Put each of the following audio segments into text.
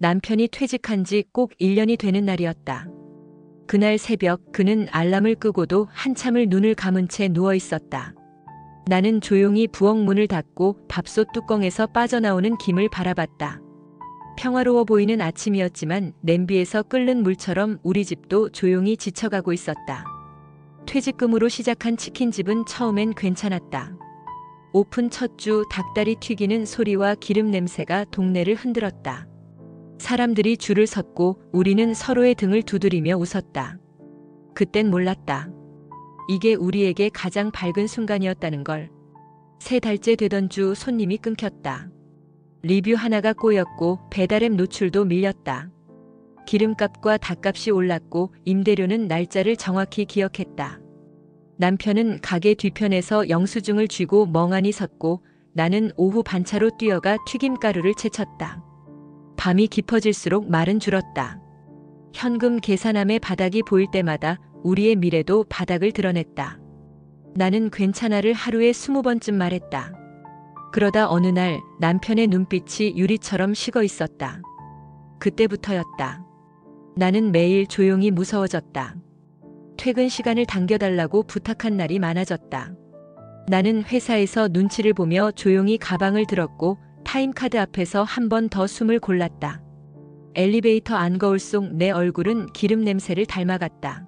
남편이 퇴직한 지 꼭 1년이 되는 날이었다. 그날 새벽 그는 알람을 끄고도 한참을 눈을 감은 채 누워 있었다. 나는 조용히 부엌 문을 닫고 밥솥 뚜껑에서 빠져나오는 김을 바라봤다. 평화로워 보이는 아침이었지만 냄비에서 끓는 물처럼 우리 집도 조용히 지쳐가고 있었다. 퇴직금으로 시작한 치킨집은 처음엔 괜찮았다. 오픈 첫 주 닭다리 튀기는 소리와 기름 냄새가 동네를 흔들었다. 사람들이 줄을 섰고 우리는 서로의 등을 두드리며 웃었다. 그땐 몰랐다. 이게 우리에게 가장 밝은 순간이었다는 걸. 3달째 되던 주 손님이 끊겼다. 리뷰 하나가 꼬였고 배달앱 노출도 밀렸다. 기름값과 닭값이 올랐고 임대료는 날짜를 정확히 기억했다. 남편은 가게 뒤편에서 영수증을 쥐고 멍하니 섰고 나는 오후 반차로 뛰어가 튀김가루를 채쳤다. 밤이 깊어질수록 말은 줄었다. 현금 계산함의 바닥이 보일 때마다 우리의 미래도 바닥을 드러냈다. 나는 괜찮아를 하루에 20번쯤 말했다. 그러다 어느 날 남편의 눈빛이 유리처럼 식어 있었다. 그때부터였다. 나는 매일 조용히 무서워졌다. 퇴근 시간을 당겨달라고 부탁한 날이 많아졌다. 나는 회사에서 눈치를 보며 조용히 가방을 들었고 타임카드 앞에서 한 번 더 숨을 골랐다. 엘리베이터 안 거울 속 내 얼굴은 기름 냄새를 닮아갔다.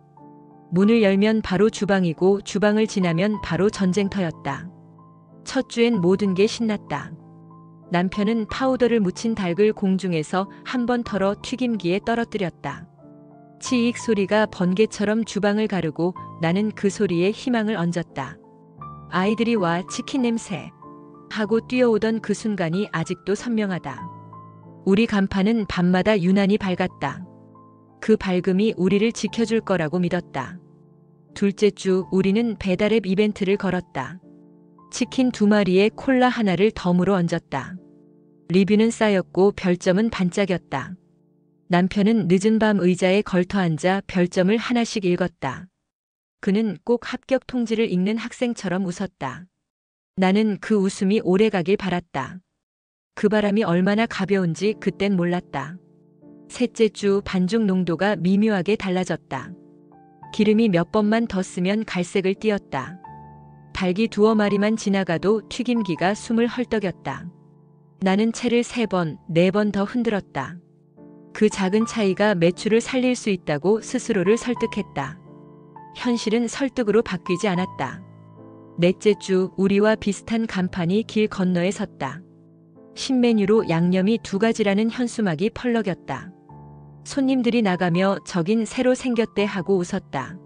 문을 열면 바로 주방이고 주방을 지나면 바로 전쟁터였다. 첫 주엔 모든 게 신났다. 남편은 파우더를 묻힌 닭을 공중에서 한 번 털어 튀김기에 떨어뜨렸다. 치익 소리가 번개처럼 주방을 가르고 나는 그 소리에 희망을 얹었다. 아이들이 와 치킨 냄새 하고 뛰어오던 그 순간이 아직도 선명하다. 우리 간판은 밤마다 유난히 밝았다. 그 밝음이 우리를 지켜줄 거라고 믿었다. 둘째 주 우리는 배달앱 이벤트를 걸었다. 치킨 2마리에 콜라 하나를 덤으로 얹었다. 리뷰는 쌓였고 별점은 반짝였다. 남편은 늦은 밤 의자에 걸터앉아 별점을 하나씩 읽었다. 그는 꼭 합격 통지를 읽는 학생처럼 웃었다. 나는 그 웃음이 오래가길 바랐다. 그 바람이 얼마나 가벼운지 그땐 몰랐다. 셋째 주 반죽 농도가 미묘하게 달라졌다. 기름이 몇 번만 더 쓰면 갈색을 띠었다. 닭이 2마리만 지나가도 튀김기가 숨을 헐떡였다. 나는 채를 3번, 4번 더 흔들었다. 그 작은 차이가 매출을 살릴 수 있다고 스스로를 설득했다. 현실은 설득으로 바뀌지 않았다. 넷째 주 우리와 비슷한 간판이 길 건너에 섰다. 신메뉴로 양념이 2가지라는 현수막이 펄럭였다. 손님들이 나가며 저긴 새로 생겼대 하고 웃었다.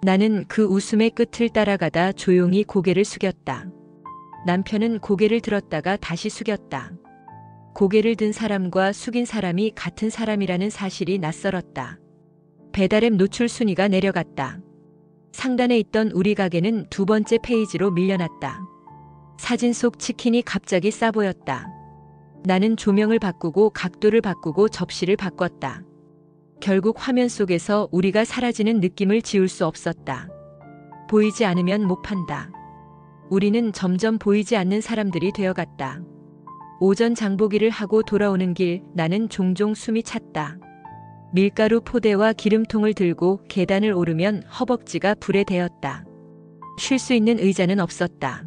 나는 그 웃음의 끝을 따라가다 조용히 고개를 숙였다. 남편은 고개를 들었다가 다시 숙였다. 고개를 든 사람과 숙인 사람이 같은 사람이라는 사실이 낯설었다. 배달앱 노출 순위가 내려갔다. 상단에 있던 우리 가게는 2번째 페이지로 밀려났다. 사진 속 치킨이 갑자기 싸 보였다. 나는 조명을 바꾸고 각도를 바꾸고 접시를 바꿨다. 결국 화면 속에서 우리가 사라지는 느낌을 지울 수 없었다. 보이지 않으면 못 판다. 우리는 점점 보이지 않는 사람들이 되어갔다. 오전 장보기를 하고 돌아오는 길 나는 종종 숨이 찼다. 밀가루 포대와 기름통을 들고 계단을 오르면 허벅지가 불에 대었다. 쉴 수 있는 의자는 없었다.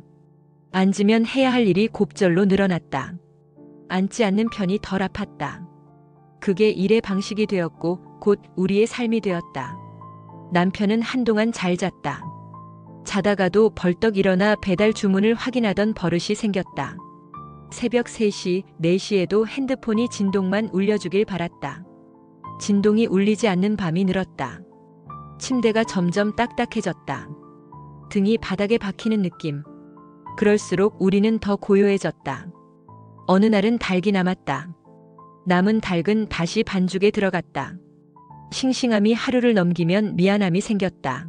앉으면 해야 할 일이 곱절로 늘어났다. 앉지 않는 편이 덜 아팠다. 그게 일의 방식이 되었고 곧 우리의 삶이 되었다. 남편은 한동안 잘 잤다. 자다가도 벌떡 일어나 배달 주문을 확인하던 버릇이 생겼다. 새벽 3시, 4시에도 핸드폰이 진동만 울려주길 바랐다. 진동이 울리지 않는 밤이 늘었다. 침대가 점점 딱딱해졌다. 등이 바닥에 박히는 느낌. 그럴수록 우리는 더 고요해졌다. 어느 날은 닭이 남았다. 남은 닭은 다시 반죽에 들어갔다. 싱싱함이 하루를 넘기면 미안함이 생겼다.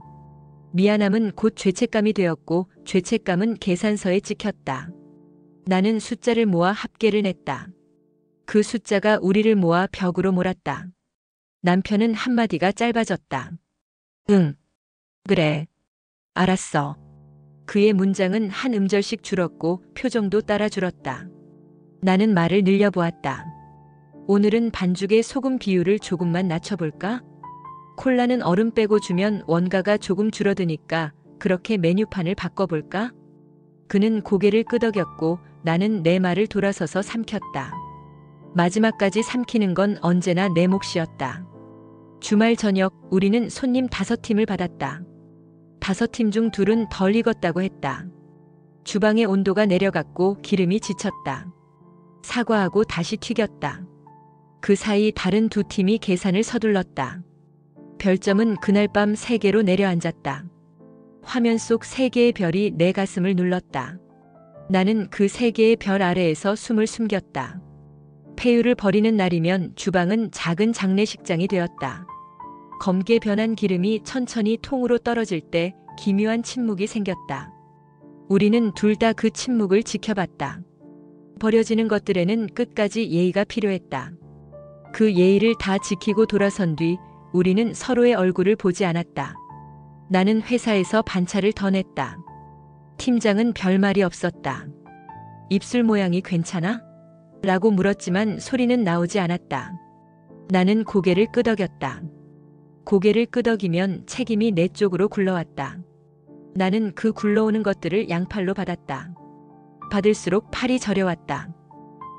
미안함은 곧 죄책감이 되었고 죄책감은 계산서에 찍혔다. 나는 숫자를 모아 합계를 냈다. 그 숫자가 우리를 모아 벽으로 몰았다. 남편은 한마디가 짧아졌다. 응. 그래. 알았어. 그의 문장은 한 음절씩 줄었고 표정도 따라 줄었다. 나는 말을 늘려보았다. 오늘은 반죽의 소금 비율을 조금만 낮춰볼까? 콜라는 얼음 빼고 주면 원가가 조금 줄어드니까 그렇게 메뉴판을 바꿔볼까? 그는 고개를 끄덕였고 나는 내 말을 돌아서서 삼켰다. 마지막까지 삼키는 건 언제나 내 몫이었다. 주말 저녁 우리는 손님 5팀을 받았다. 5팀 중 2은 덜 익었다고 했다. 주방의 온도가 내려갔고 기름이 지쳤다. 사과하고 다시 튀겼다. 그 사이 다른 2팀이 계산을 서둘렀다. 별점은 그날 밤 3개로 내려앉았다. 화면 속 3개의 별이 내 가슴을 눌렀다. 나는 그 3개의 별 아래에서 숨을 숨겼다. 폐유를 버리는 날이면 주방은 작은 장례식장이 되었다. 검게 변한 기름이 천천히 통으로 떨어질 때 기묘한 침묵이 생겼다. 우리는 둘 다 그 침묵을 지켜봤다. 버려지는 것들에는 끝까지 예의가 필요했다. 그 예의를 다 지키고 돌아선 뒤 우리는 서로의 얼굴을 보지 않았다. 나는 회사에서 반차를 더 냈다. 팀장은 별말이 없었다. 입술 모양이 괜찮아? 라고 물었지만 소리는 나오지 않았다. 나는 고개를 끄덕였다. 고개를 끄덕이면 책임이 내 쪽으로 굴러왔다. 나는 그 굴러오는 것들을 양팔로 받았다. 받을수록 팔이 저려왔다.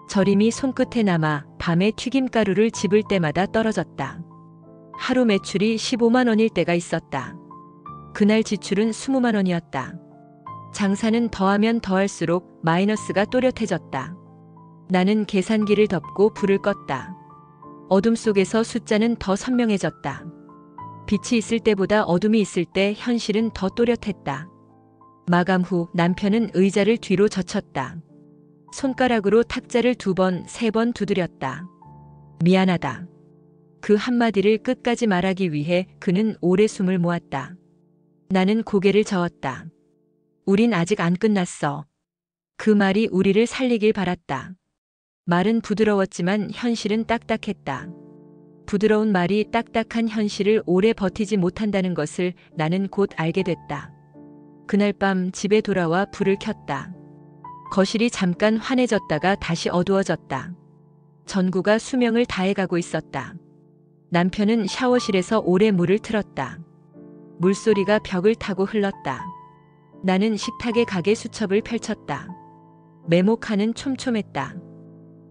저림이 손끝에 남아 밤에 튀김가루를 집을 때마다 떨어졌다. 하루 매출이 15만 원일 때가 있었다. 그날 지출은 20만 원이었다. 장사는 더하면 더할수록 마이너스가 또렷해졌다. 나는 계산기를 덮고 불을 껐다. 어둠 속에서 숫자는 더 선명해졌다. 빛이 있을 때보다 어둠이 있을 때 현실은 더 또렷했다. 마감 후 남편은 의자를 뒤로 젖혔다. 손가락으로 탁자를 2번, 3번 두드렸다. 미안하다. 그 한마디를 끝까지 말하기 위해 그는 오래 숨을 모았다. 나는 고개를 저었다. 우린 아직 안 끝났어. 그 말이 우리를 살리길 바랐다. 말은 부드러웠지만 현실은 딱딱했다. 부드러운 말이 딱딱한 현실을 오래 버티지 못한다는 것을 나는 곧 알게 됐다. 그날 밤 집에 돌아와 불을 켰다. 거실이 잠깐 환해졌다가 다시 어두워졌다. 전구가 수명을 다해가고 있었다. 남편은 샤워실에서 오래 물을 틀었다. 물소리가 벽을 타고 흘렀다. 나는 식탁에 가게 수첩을 펼쳤다. 메모 칸은 촘촘했다.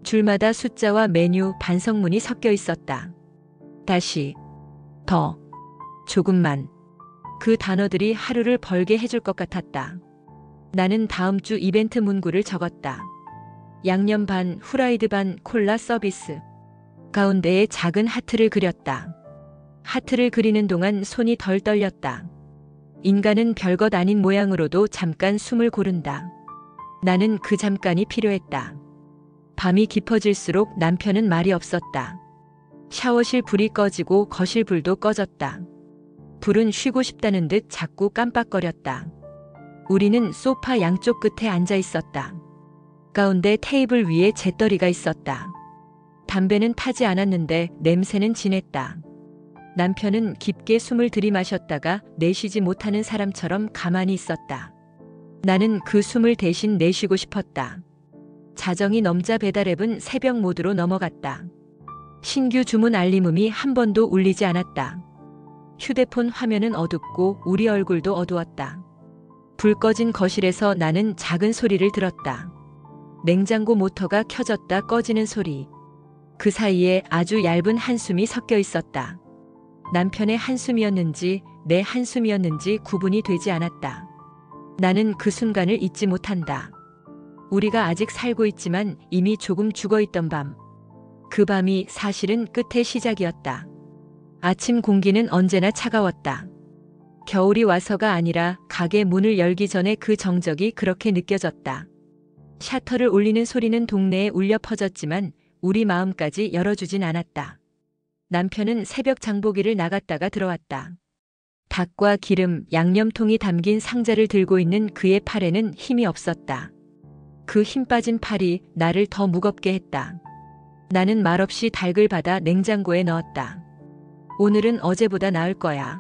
줄마다 숫자와 메뉴, 반성문이 섞여 있었다. 다시, 더, 조금만. 그 단어들이 하루를 벌게 해줄 것 같았다. 나는 다음 주 이벤트 문구를 적었다. 양념 반, 후라이드 반, 콜라 서비스. 가운데에 작은 하트를 그렸다. 하트를 그리는 동안 손이 덜 떨렸다. 인간은 별것 아닌 모양으로도 잠깐 숨을 고른다. 나는 그 잠깐이 필요했다. 밤이 깊어질수록 남편은 말이 없었다. 샤워실 불이 꺼지고 거실 불도 꺼졌다. 불은 쉬고 싶다는 듯 자꾸 깜빡거렸다. 우리는 소파 양쪽 끝에 앉아 있었다. 가운데 테이블 위에 재떨이가 있었다. 담배는 타지 않았는데 냄새는 진했다. 남편은 깊게 숨을 들이마셨다가 내쉬지 못하는 사람처럼 가만히 있었다. 나는 그 숨을 대신 내쉬고 싶었다. 자정이 넘자 배달앱은 새벽 모드로 넘어갔다. 신규 주문 알림음이 한 번도 울리지 않았다. 휴대폰 화면은 어둡고 우리 얼굴도 어두웠다. 불 꺼진 거실에서 나는 작은 소리를 들었다. 냉장고 모터가 켜졌다 꺼지는 소리. 그 사이에 아주 얇은 한숨이 섞여 있었다. 남편의 한숨이었는지 내 한숨이었는지 구분이 되지 않았다. 나는 그 순간을 잊지 못한다. 우리가 아직 살고 있지만 이미 조금 죽어있던 밤. 그 밤이 사실은 끝의 시작이었다. 아침 공기는 언제나 차가웠다. 겨울이 와서가 아니라 가게 문을 열기 전에 그 정적이 그렇게 느껴졌다. 셔터를 올리는 소리는 동네에 울려 퍼졌지만 우리 마음까지 열어주진 않았다. 남편은 새벽 장보기를 나갔다가 들어왔다. 닭과 기름, 양념통이 담긴 상자를 들고 있는 그의 팔에는 힘이 없었다. 그 힘 빠진 팔이 나를 더 무겁게 했다. 나는 말없이 닭을 받아 냉장고에 넣었다. 오늘은 어제보다 나을 거야.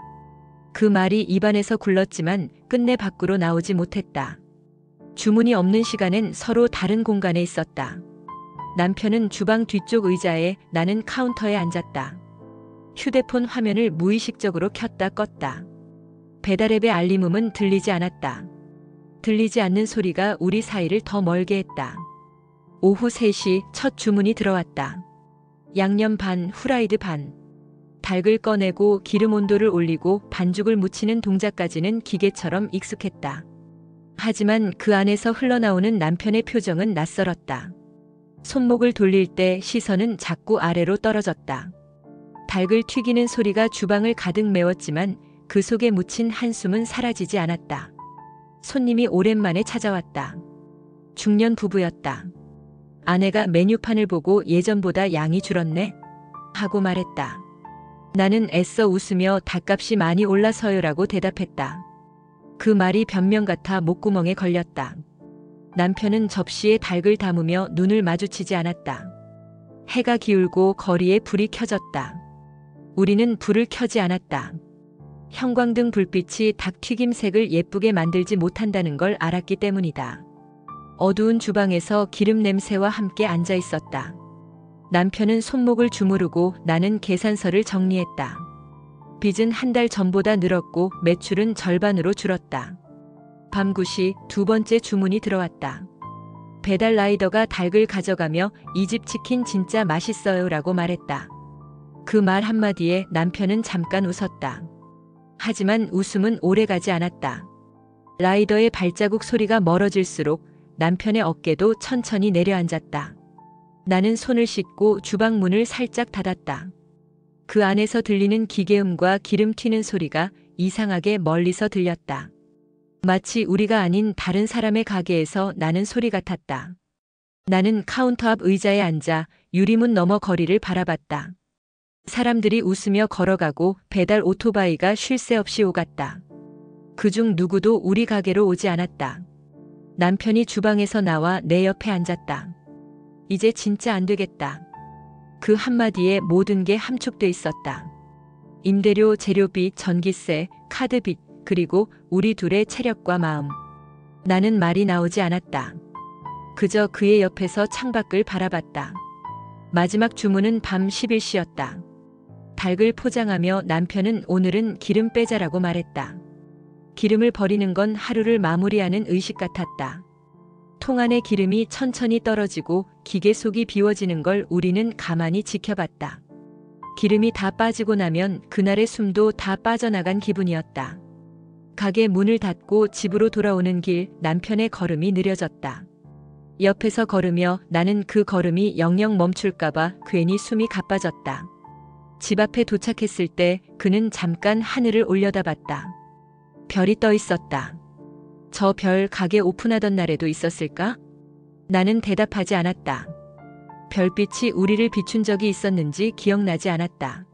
그 말이 입안에서 굴렀지만 끝내 밖으로 나오지 못했다. 주문이 없는 시간엔 서로 다른 공간에 있었다. 남편은 주방 뒤쪽 의자에, 나는 카운터에 앉았다. 휴대폰 화면을 무의식적으로 켰다 껐다. 배달앱의 알림음은 들리지 않았다. 들리지 않는 소리가 우리 사이를 더 멀게 했다. 오후 3시 첫 주문이 들어왔다. 양념 반, 후라이드 반. 닭을 꺼내고 기름 온도를 올리고 반죽을 묻히는 동작까지는 기계처럼 익숙했다. 하지만 그 안에서 흘러나오는 남편의 표정은 낯설었다. 손목을 돌릴 때 시선은 자꾸 아래로 떨어졌다. 닭을 튀기는 소리가 주방을 가득 메웠지만 그 속에 묻힌 한숨은 사라지지 않았다. 손님이 오랜만에 찾아왔다. 중년 부부였다. 아내가 메뉴판을 보고 예전보다 양이 줄었네? 하고 말했다. 나는 애써 웃으며 닭값이 많이 올라서요라고 대답했다. 그 말이 변명 같아 목구멍에 걸렸다. 남편은 접시에 닭을 담으며 눈을 마주치지 않았다. 해가 기울고 거리에 불이 켜졌다. 우리는 불을 켜지 않았다. 형광등 불빛이 닭 튀김색을 예쁘게 만들지 못한다는 걸 알았기 때문이다. 어두운 주방에서 기름 냄새와 함께 앉아 있었다. 남편은 손목을 주무르고 나는 계산서를 정리했다. 빚은 한 달 전보다 늘었고 매출은 절반으로 줄었다. 밤 9시 두 번째 주문이 들어왔다. 배달 라이더가 닭을 가져가며 이 집 치킨 진짜 맛있어요 라고 말했다. 그 말 한마디에 남편은 잠깐 웃었다. 하지만 웃음은 오래가지 않았다. 라이더의 발자국 소리가 멀어질수록 남편의 어깨도 천천히 내려앉았다. 나는 손을 씻고 주방 문을 살짝 닫았다. 그 안에서 들리는 기계음과 기름 튀는 소리가 이상하게 멀리서 들렸다. 마치 우리가 아닌 다른 사람의 가게에서 나는 소리 같았다. 나는 카운터 앞 의자에 앉아 유리문 너머 거리를 바라봤다. 사람들이 웃으며 걸어가고 배달 오토바이가 쉴 새 없이 오갔다. 그중 누구도 우리 가게로 오지 않았다. 남편이 주방에서 나와 내 옆에 앉았다. 이제 진짜 안 되겠다. 그 한마디에 모든 게 함축돼 있었다. 임대료, 재료비, 전기세, 카드빚, 그리고 우리 둘의 체력과 마음. 나는 말이 나오지 않았다. 그저 그의 옆에서 창밖을 바라봤다. 마지막 주문은 밤 11시였다. 닭을 포장하며 남편은 오늘은 기름 빼자라고 말했다. 기름을 버리는 건 하루를 마무리하는 의식 같았다. 통 안의 기름이 천천히 떨어지고 기계 속이 비워지는 걸 우리는 가만히 지켜봤다. 기름이 다 빠지고 나면 그날의 숨도 다 빠져나간 기분이었다. 가게 문을 닫고 집으로 돌아오는 길, 남편의 걸음이 느려졌다. 옆에서 걸으며 나는 그 걸음이 영영 멈출까봐 괜히 숨이 가빠졌다. 집 앞에 도착했을 때 그는 잠깐 하늘을 올려다봤다. 별이 떠 있었다. 저 별 가게 오픈하던 날에도 있었을까? 나는 대답하지 않았다. 별빛이 우리를 비춘 적이 있었는지 기억나지 않았다.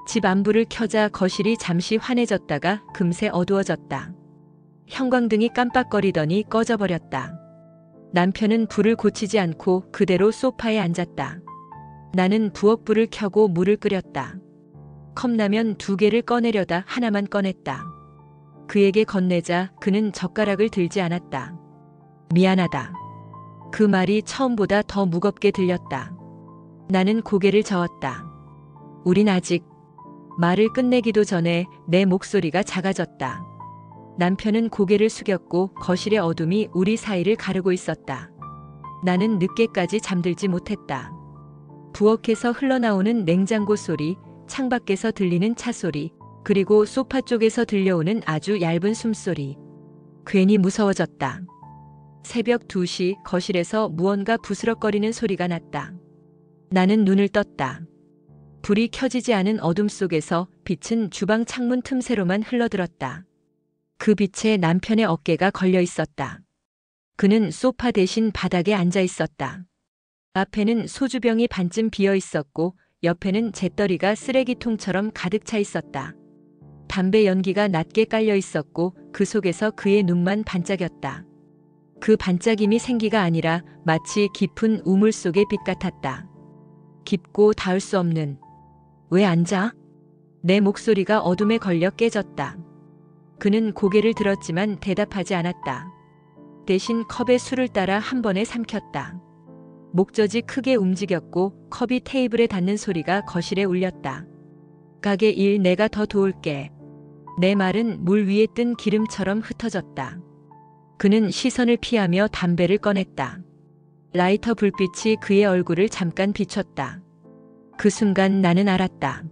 집 안불을 켜자 거실이 잠시 환해졌다가 금세 어두워졌다. 형광등이 깜빡거리더니 꺼져버렸다. 남편은 불을 고치지 않고 그대로 소파에 앉았다. 나는 부엌불을 켜고 물을 끓였다. 컵라면 2개를 꺼내려다 하나만 꺼냈다. 그에게 건네자 그는 젓가락을 들지 않았다. 미안하다. 그 말이 처음보다 더 무겁게 들렸다. 나는 고개를 저었다. 우린 아직... 말을 끝내기도 전에 내 목소리가 작아졌다. 남편은 고개를 숙였고 거실의 어둠이 우리 사이를 가르고 있었다. 나는 늦게까지 잠들지 못했다. 부엌에서 흘러나오는 냉장고 소리, 창밖에서 들리는 차 소리, 그리고 소파 쪽에서 들려오는 아주 얇은 숨소리. 괜히 무서워졌다. 새벽 2시 거실에서 무언가 부스럭거리는 소리가 났다. 나는 눈을 떴다. 불이 켜지지 않은 어둠 속에서 빛은 주방 창문 틈새로만 흘러들었다. 그 빛에 남편의 어깨가 걸려 있었다. 그는 소파 대신 바닥에 앉아 있었다. 앞에는 소주병이 반쯤 비어 있었고 옆에는 재떨이가 쓰레기통처럼 가득 차 있었다. 담배 연기가 낮게 깔려 있었고 그 속에서 그의 눈만 반짝였다. 그 반짝임이 생기가 아니라 마치 깊은 우물 속의 빛 같았다. 깊고 닿을 수 없는. 왜 앉아? 내 목소리가 어둠에 걸려 깨졌다. 그는 고개를 들었지만 대답하지 않았다. 대신 컵에 술을 따라 한 번에 삼켰다. 목젖이 크게 움직였고 컵이 테이블에 닿는 소리가 거실에 울렸다. 가게 일 내가 더 도울게. 내 말은 물 위에 뜬 기름처럼 흩어졌다. 그는 시선을 피하며 담배를 꺼냈다. 라이터 불빛이 그의 얼굴을 잠깐 비췄다. 그 순간 나는 알았다.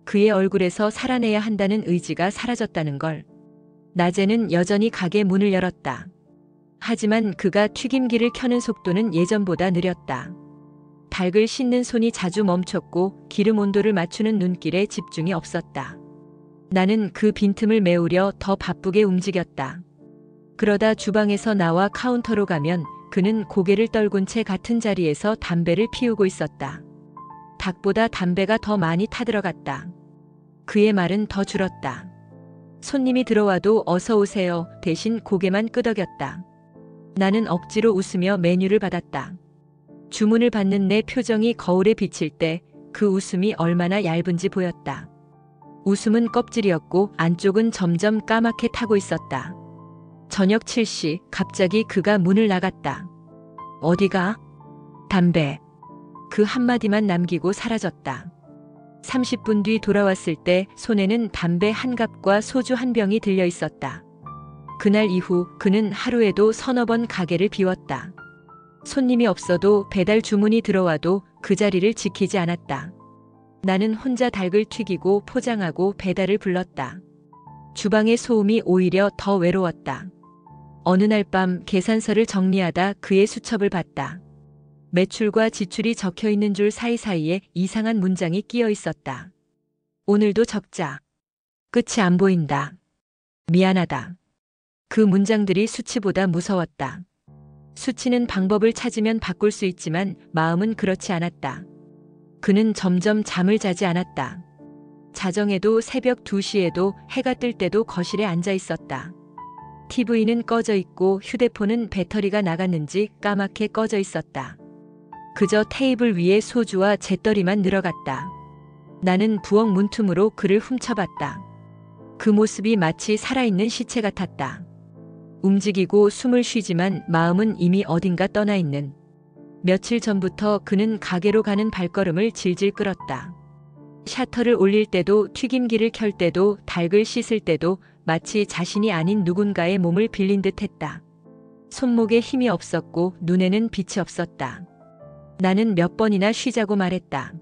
그의 얼굴에서 살아내야 한다는 의지가 사라졌다는 걸. 낮에는 여전히 가게 문을 열었다. 하지만 그가 튀김기를 켜는 속도는 예전보다 느렸다. 닭을 씻는 손이 자주 멈췄고 기름 온도를 맞추는 눈길에 집중이 없었다. 나는 그 빈틈을 메우려 더 바쁘게 움직였다. 그러다 주방에서 나와 카운터로 가면 그는 고개를 떨군 채 같은 자리에서 담배를 피우고 있었다. 닭보다 담배가 더 많이 타들어갔다. 그의 말은 더 줄었다. 손님이 들어와도 어서 오세요 대신 고개만 끄덕였다. 나는 억지로 웃으며 메뉴를 받았다. 주문을 받는 내 표정이 거울에 비칠 때 그 웃음이 얼마나 얇은지 보였다. 웃음은 껍질이었고 안쪽은 점점 까맣게 타고 있었다. 저녁 7시 갑자기 그가 문을 나갔다. 어디가? 담배. 그 한마디만 남기고 사라졌다. 30분 뒤 돌아왔을 때 손에는 담배 한 갑과 소주 한 병이 들려 있었다. 그날 이후 그는 하루에도 서너 번 가게를 비웠다. 손님이 없어도 배달 주문이 들어와도 그 자리를 지키지 않았다. 나는 혼자 닭을 튀기고 포장하고 배달을 불렀다. 주방의 소음이 오히려 더 외로웠다. 어느 날 밤 계산서를 정리하다 그의 수첩을 봤다. 매출과 지출이 적혀 있는 줄 사이사이에 이상한 문장이 끼어 있었다. 오늘도 적자. 끝이 안 보인다. 미안하다. 그 문장들이 수치보다 무서웠다. 수치는 방법을 찾으면 바꿀 수 있지만 마음은 그렇지 않았다. 그는 점점 잠을 자지 않았다. 자정에도 새벽 2시에도 해가 뜰 때도 거실에 앉아 있었다. TV는 꺼져 있고 휴대폰은 배터리가 나갔는지 까맣게 꺼져 있었다. 그저 테이블 위에 소주와 재떨이만 늘어갔다. 나는 부엌 문틈으로 그를 훔쳐봤다. 그 모습이 마치 살아있는 시체 같았다. 움직이고 숨을 쉬지만 마음은 이미 어딘가 떠나 있는. 며칠 전부터 그는 가게로 가는 발걸음을 질질 끌었다. 셔터를 올릴 때도 튀김기를 켤 때도 닭을 씻을 때도 마치 자신이 아닌 누군가의 몸을 빌린 듯 했다. 손목에 힘이 없었고 눈에는 빛이 없었다. 나는 몇 번이나 쉬자고 말했다.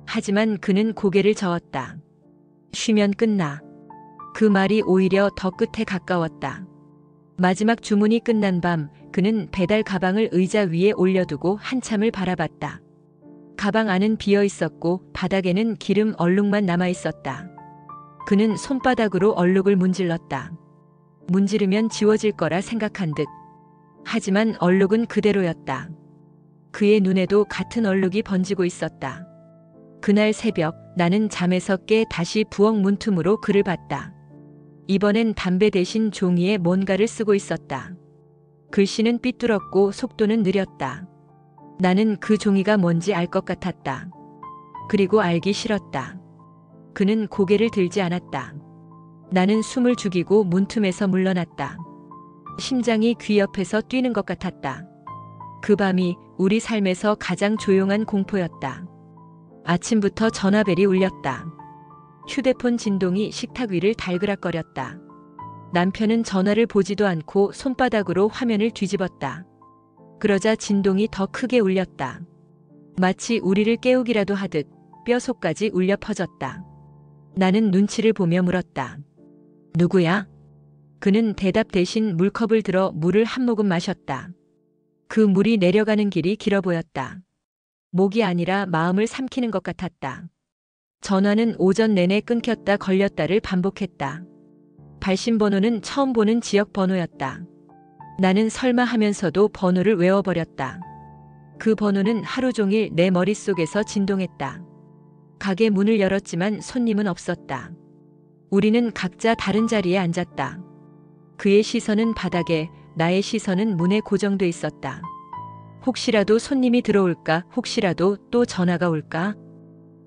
하지만 그는 고개를 저었다. 쉬면 끝나. 그 말이 오히려 더 끝에 가까웠다. 마지막 주문이 끝난 밤 그는 배달 가방을 의자 위에 올려두고 한참을 바라봤다. 가방 안은 비어 있었고 바닥에는 기름 얼룩만 남아 있었다. 그는 손바닥으로 얼룩을 문질렀다. 문지르면 지워질 거라 생각한 듯. 하지만 얼룩은 그대로였다. 그의 눈에도 같은 얼룩이 번지고 있었다. 그날 새벽 나는 잠에서 깨 다시 부엌 문틈으로 그를 봤다. 이번엔 담배 대신 종이에 뭔가를 쓰고 있었다. 글씨는 삐뚤었고 속도는 느렸다. 나는 그 종이가 뭔지 알 것 같았다. 그리고 알기 싫었다. 그는 고개를 들지 않았다. 나는 숨을 죽이고 문틈에서 물러났다. 심장이 귀 옆에서 뛰는 것 같았다. 그 밤이 우리 삶에서 가장 조용한 공포였다. 아침부터 전화벨이 울렸다. 휴대폰 진동이 식탁 위를 달그락거렸다. 남편은 전화를 보지도 않고 손바닥으로 화면을 뒤집었다. 그러자 진동이 더 크게 울렸다. 마치 우리를 깨우기라도 하듯 뼈속까지 울려 퍼졌다. 나는 눈치를 보며 물었다. 누구야? 그는 대답 대신 물컵을 들어 물을 한 모금 마셨다. 그 물이 내려가는 길이 길어 보였다. 목이 아니라 마음을 삼키는 것 같았다. 전화는 오전 내내 끊겼다 걸렸다를 반복했다. 발신번호는 처음 보는 지역 번호였다. 나는 설마 하면서도 번호를 외워버렸다. 그 번호는 하루 종일 내 머릿속에서 진동했다. 가게 문을 열었지만 손님은 없었다. 우리는 각자 다른 자리에 앉았다. 그의 시선은 바닥에, 나의 시선은 문에 고정돼 있었다. 혹시라도 손님이 들어올까, 혹시라도 또 전화가 올까?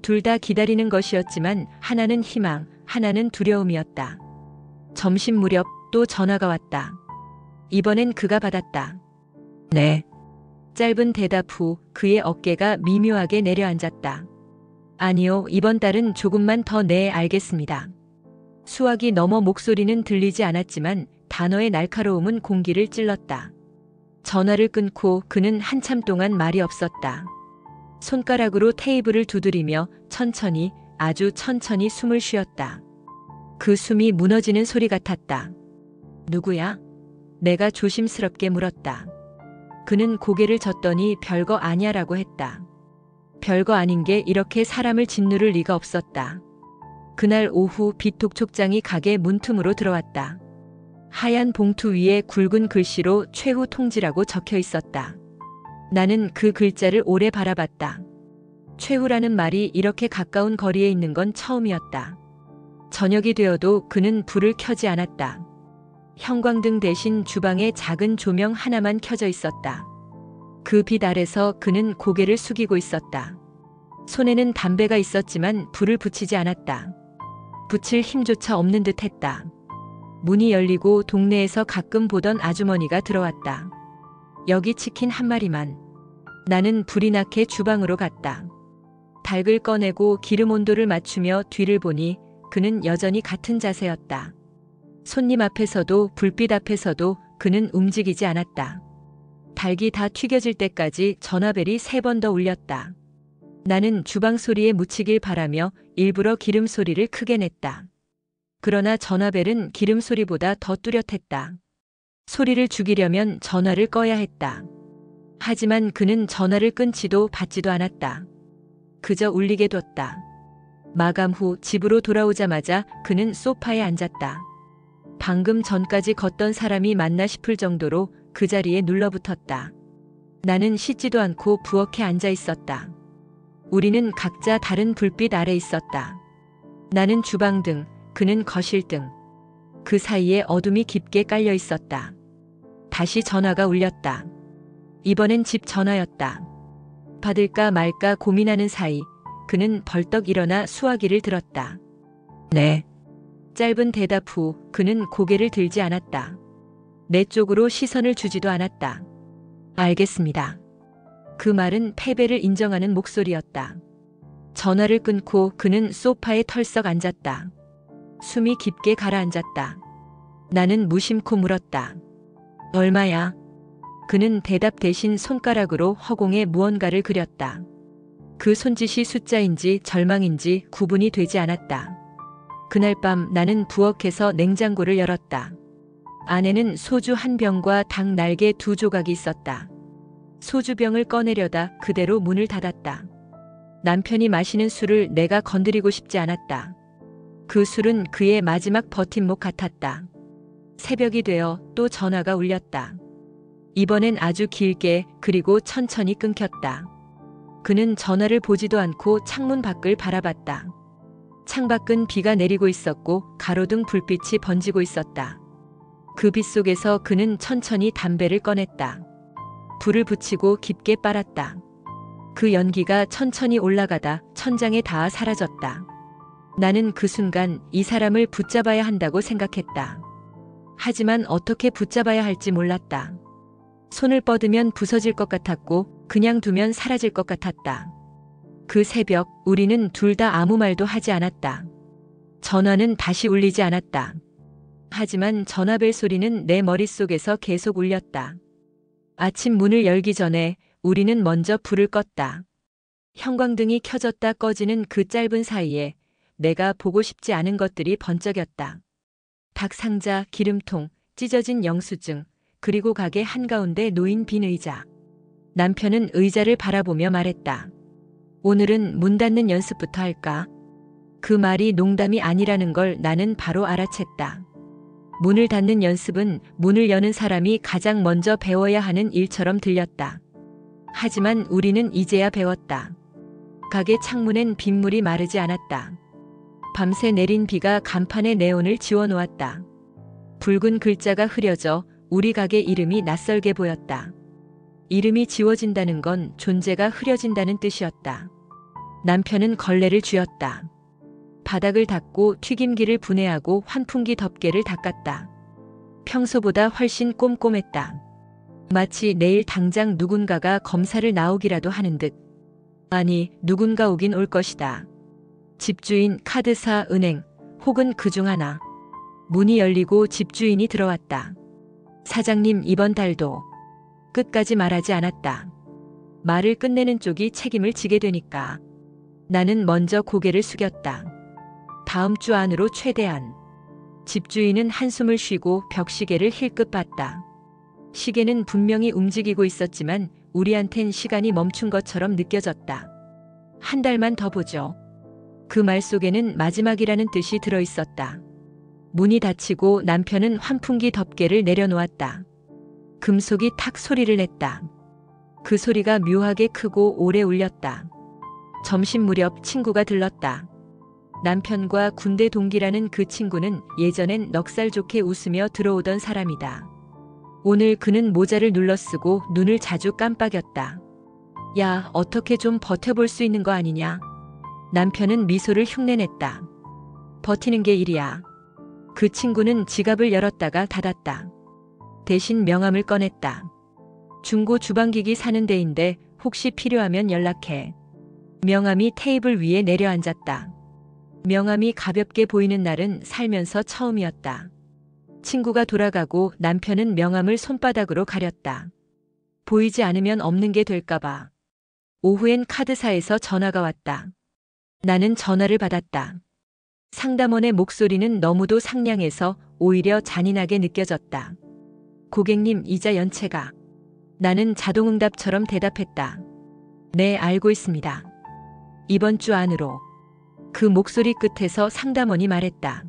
둘 다 기다리는 것이었지만 하나는 희망, 하나는 두려움이었다. 점심 무렵 또 전화가 왔다. 이번엔 그가 받았다. 네. 짧은 대답 후 그의 어깨가 미묘하게 내려앉았다. 아니요, 이번 달은 조금만 더 알겠습니다. 수화기 넘어 목소리는 들리지 않았지만 단어의 날카로움은 공기를 찔렀다. 전화를 끊고 그는 한참 동안 말이 없었다. 손가락으로 테이블을 두드리며 천천히, 아주 천천히 숨을 쉬었다. 그 숨이 무너지는 소리 같았다. 누구야? 내가 조심스럽게 물었다. 그는 고개를 젓더니 별거 아니야라고 했다. 별거 아닌 게 이렇게 사람을 짓누를 리가 없었다. 그날 오후 빛독촉장이 가게 문틈으로 들어왔다. 하얀 봉투 위에 굵은 글씨로 최후 통지라고 적혀 있었다. 나는 그 글자를 오래 바라봤다. 최후라는 말이 이렇게 가까운 거리에 있는 건 처음이었다. 저녁이 되어도 그는 불을 켜지 않았다. 형광등 대신 주방에 작은 조명 하나만 켜져 있었다. 그 빛 아래서 그는 고개를 숙이고 있었다. 손에는 담배가 있었지만 불을 붙이지 않았다. 붙일 힘조차 없는 듯 했다. 문이 열리고 동네에서 가끔 보던 아주머니가 들어왔다. 여기 치킨 한 마리만. 나는 불이 나게 주방으로 갔다. 닭을 꺼내고 기름 온도를 맞추며 뒤를 보니 그는 여전히 같은 자세였다. 손님 앞에서도 불빛 앞에서도 그는 움직이지 않았다. 닭이 다 튀겨질 때까지 전화벨이 3번 더 울렸다. 나는 주방 소리에 묻히길 바라며 일부러 기름 소리를 크게 냈다. 그러나 전화벨은 기름 소리보다 더 뚜렷했다. 소리를 죽이려면 전화를 꺼야 했다. 하지만 그는 전화를 끊지도 받지도 않았다. 그저 울리게 뒀다. 마감 후 집으로 돌아오자마자 그는 소파에 앉았다. 방금 전까지 걷던 사람이 맞나 싶을 정도로 그 자리에 눌러붙었다. 나는 씻지도 않고 부엌에 앉아 있었다. 우리는 각자 다른 불빛 아래 있었다. 나는 주방등, 그는 거실등. 그 사이에 어둠이 깊게 깔려 있었다. 다시 전화가 울렸다. 이번엔 집 전화였다. 받을까 말까 고민하는 사이 그는 벌떡 일어나 수화기를 들었다. 네. 짧은 대답 후 그는 고개를 들지 않았다. 내 쪽으로 시선을 주지도 않았다. 알겠습니다. 그 말은 패배를 인정하는 목소리였다. 전화를 끊고 그는 소파에 털썩 앉았다. 숨이 깊게 가라앉았다. 나는 무심코 물었다. 얼마야? 그는 대답 대신 손가락으로 허공에 무언가를 그렸다. 그 손짓이 숫자인지 절망인지 구분이 되지 않았다. 그날 밤 나는 부엌에서 냉장고를 열었다. 안에는 소주 한 병과 닭 날개 2조각이 있었다. 소주병을 꺼내려다 그대로 문을 닫았다. 남편이 마시는 술을 내가 건드리고 싶지 않았다. 그 술은 그의 마지막 버팀목 같았다. 새벽이 되어 또 전화가 울렸다. 이번엔 아주 길게 그리고 천천히 끊겼다. 그는 전화를 보지도 않고 창문 밖을 바라봤다. 창밖은 비가 내리고 있었고 가로등 불빛이 번지고 있었다. 그 빛 속에서 그는 천천히 담배를 꺼냈다. 불을 붙이고 깊게 빨았다. 그 연기가 천천히 올라가다 천장에 닿아 사라졌다. 나는 그 순간 이 사람을 붙잡아야 한다고 생각했다. 하지만 어떻게 붙잡아야 할지 몰랐다. 손을 뻗으면 부서질 것 같았고 그냥 두면 사라질 것 같았다. 그 새벽 우리는 둘 다 아무 말도 하지 않았다. 전화는 다시 울리지 않았다. 하지만 전화벨 소리는 내 머릿속에서 계속 울렸다. 아침 문을 열기 전에 우리는 먼저 불을 껐다. 형광등이 켜졌다 꺼지는 그 짧은 사이에 내가 보고 싶지 않은 것들이 번쩍였다. 닭 상자, 기름통, 찢어진 영수증, 그리고 가게 한가운데 놓인 빈 의자. 남편은 의자를 바라보며 말했다. 오늘은 문 닫는 연습부터 할까? 그 말이 농담이 아니라는 걸 나는 바로 알아챘다. 문을 닫는 연습은 문을 여는 사람이 가장 먼저 배워야 하는 일처럼 들렸다. 하지만 우리는 이제야 배웠다. 가게 창문엔 빗물이 마르지 않았다. 밤새 내린 비가 간판에 네온을 지워놓았다. 붉은 글자가 흐려져 우리 가게 이름이 낯설게 보였다. 이름이 지워진다는 건 존재가 흐려진다는 뜻이었다. 남편은 걸레를 쥐었다. 바닥을 닦고 튀김기를 분해하고 환풍기 덮개를 닦았다. 평소보다 훨씬 꼼꼼했다. 마치 내일 당장 누군가가 검사를 나오기라도 하는 듯. 아니, 누군가 오긴 올 것이다. 집주인, 카드사, 은행, 혹은 그중 하나. 문이 열리고 집주인이 들어왔다. 사장님, 이번 달도. 끝까지 말하지 않았다. 말을 끝내는 쪽이 책임을 지게 되니까. 나는 먼저 고개를 숙였다. 다음 주 안으로 최대한. 집주인은 한숨을 쉬고 벽시계를 힐끗 봤다. 시계는 분명히 움직이고 있었지만 우리한텐 시간이 멈춘 것처럼 느껴졌다. 한 달만 더 보죠. 그 말 속에는 마지막이라는 뜻이 들어있었다. 문이 닫히고 남편은 환풍기 덮개를 내려놓았다. 금속이 탁 소리를 냈다. 그 소리가 묘하게 크고 오래 울렸다. 점심 무렵 친구가 들렀다. 남편과 군대 동기라는 그 친구는 예전엔 넉살 좋게 웃으며 들어오던 사람이다. 오늘 그는 모자를 눌러쓰고 눈을 자주 깜빡였다. 야, 어떻게 좀 버텨볼 수 있는 거 아니냐? 남편은 미소를 흉내냈다. 버티는 게 일이야. 그 친구는 지갑을 열었다가 닫았다. 대신 명함을 꺼냈다. 중고 주방기기 사는 데인데 혹시 필요하면 연락해. 명함이 테이블 위에 내려앉았다. 명함이 가볍게 보이는 날은 살면서 처음이었다. 친구가 돌아가고 남편은 명함을 손바닥으로 가렸다. 보이지 않으면 없는 게 될까봐. 오후엔 카드사에서 전화가 왔다. 나는 전화를 받았다. 상담원의 목소리는 너무도 상냥해서 오히려 잔인하게 느껴졌다. 고객님, 이자 연체가. 나는 자동응답처럼 대답했다. 네, 알고 있습니다. 이번 주 안으로. 그 목소리 끝에서 상담원이 말했다.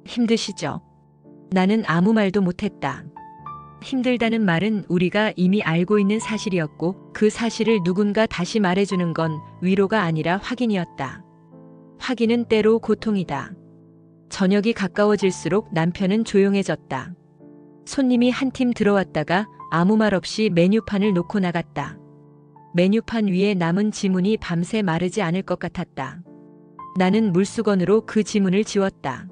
힘드시죠? 나는 아무 말도 못했다. 힘들다는 말은 우리가 이미 알고 있는 사실이었고 그 사실을 누군가 다시 말해주는 건 위로가 아니라 확인이었다. 확인은 때로 고통이다. 저녁이 가까워질수록 남편은 조용해졌다. 손님이 한 팀 들어왔다가 아무 말 없이 메뉴판을 놓고 나갔다. 메뉴판 위에 남은 지문이 밤새 마르지 않을 것 같았다. 나는 물수건으로 그 지문을 지웠다.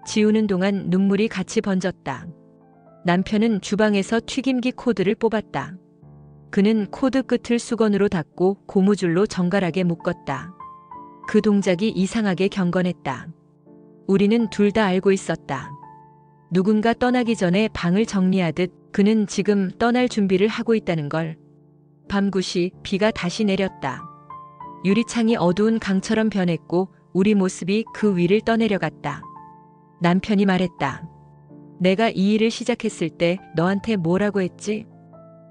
지우는 동안 눈물이 같이 번졌다. 남편은 주방에서 튀김기 코드를 뽑았다. 그는 코드 끝을 수건으로 닦고 고무줄로 정갈하게 묶었다. 그 동작이 이상하게 경건했다. 우리는 둘 다 알고 있었다. 누군가 떠나기 전에 방을 정리하듯 그는 지금 떠날 준비를 하고 있다는 걸. 밤 9시 비가 다시 내렸다. 유리창이 어두운 강처럼 변했고 우리 모습이 그 위를 떠내려갔다. 남편이 말했다. 내가 이 일을 시작했을 때 너한테 뭐라고 했지?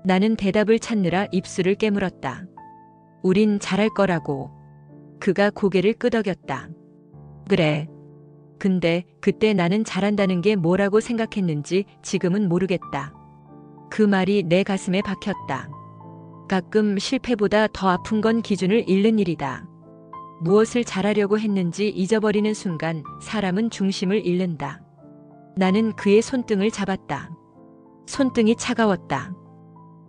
나는 대답을 찾느라 입술을 깨물었다. 우린 잘할 거라고. 그가 고개를 끄덕였다. 그래. 근데 그때 나는 잘한다는 게 뭐라고 생각했는지 지금은 모르겠다. 그 말이 내 가슴에 박혔다. 가끔 실패보다 더 아픈 건 기준을 잃는 일이다. 무엇을 잘하려고 했는지 잊어버리는 순간 사람은 중심을 잃는다. 나는 그의 손등을 잡았다. 손등이 차가웠다.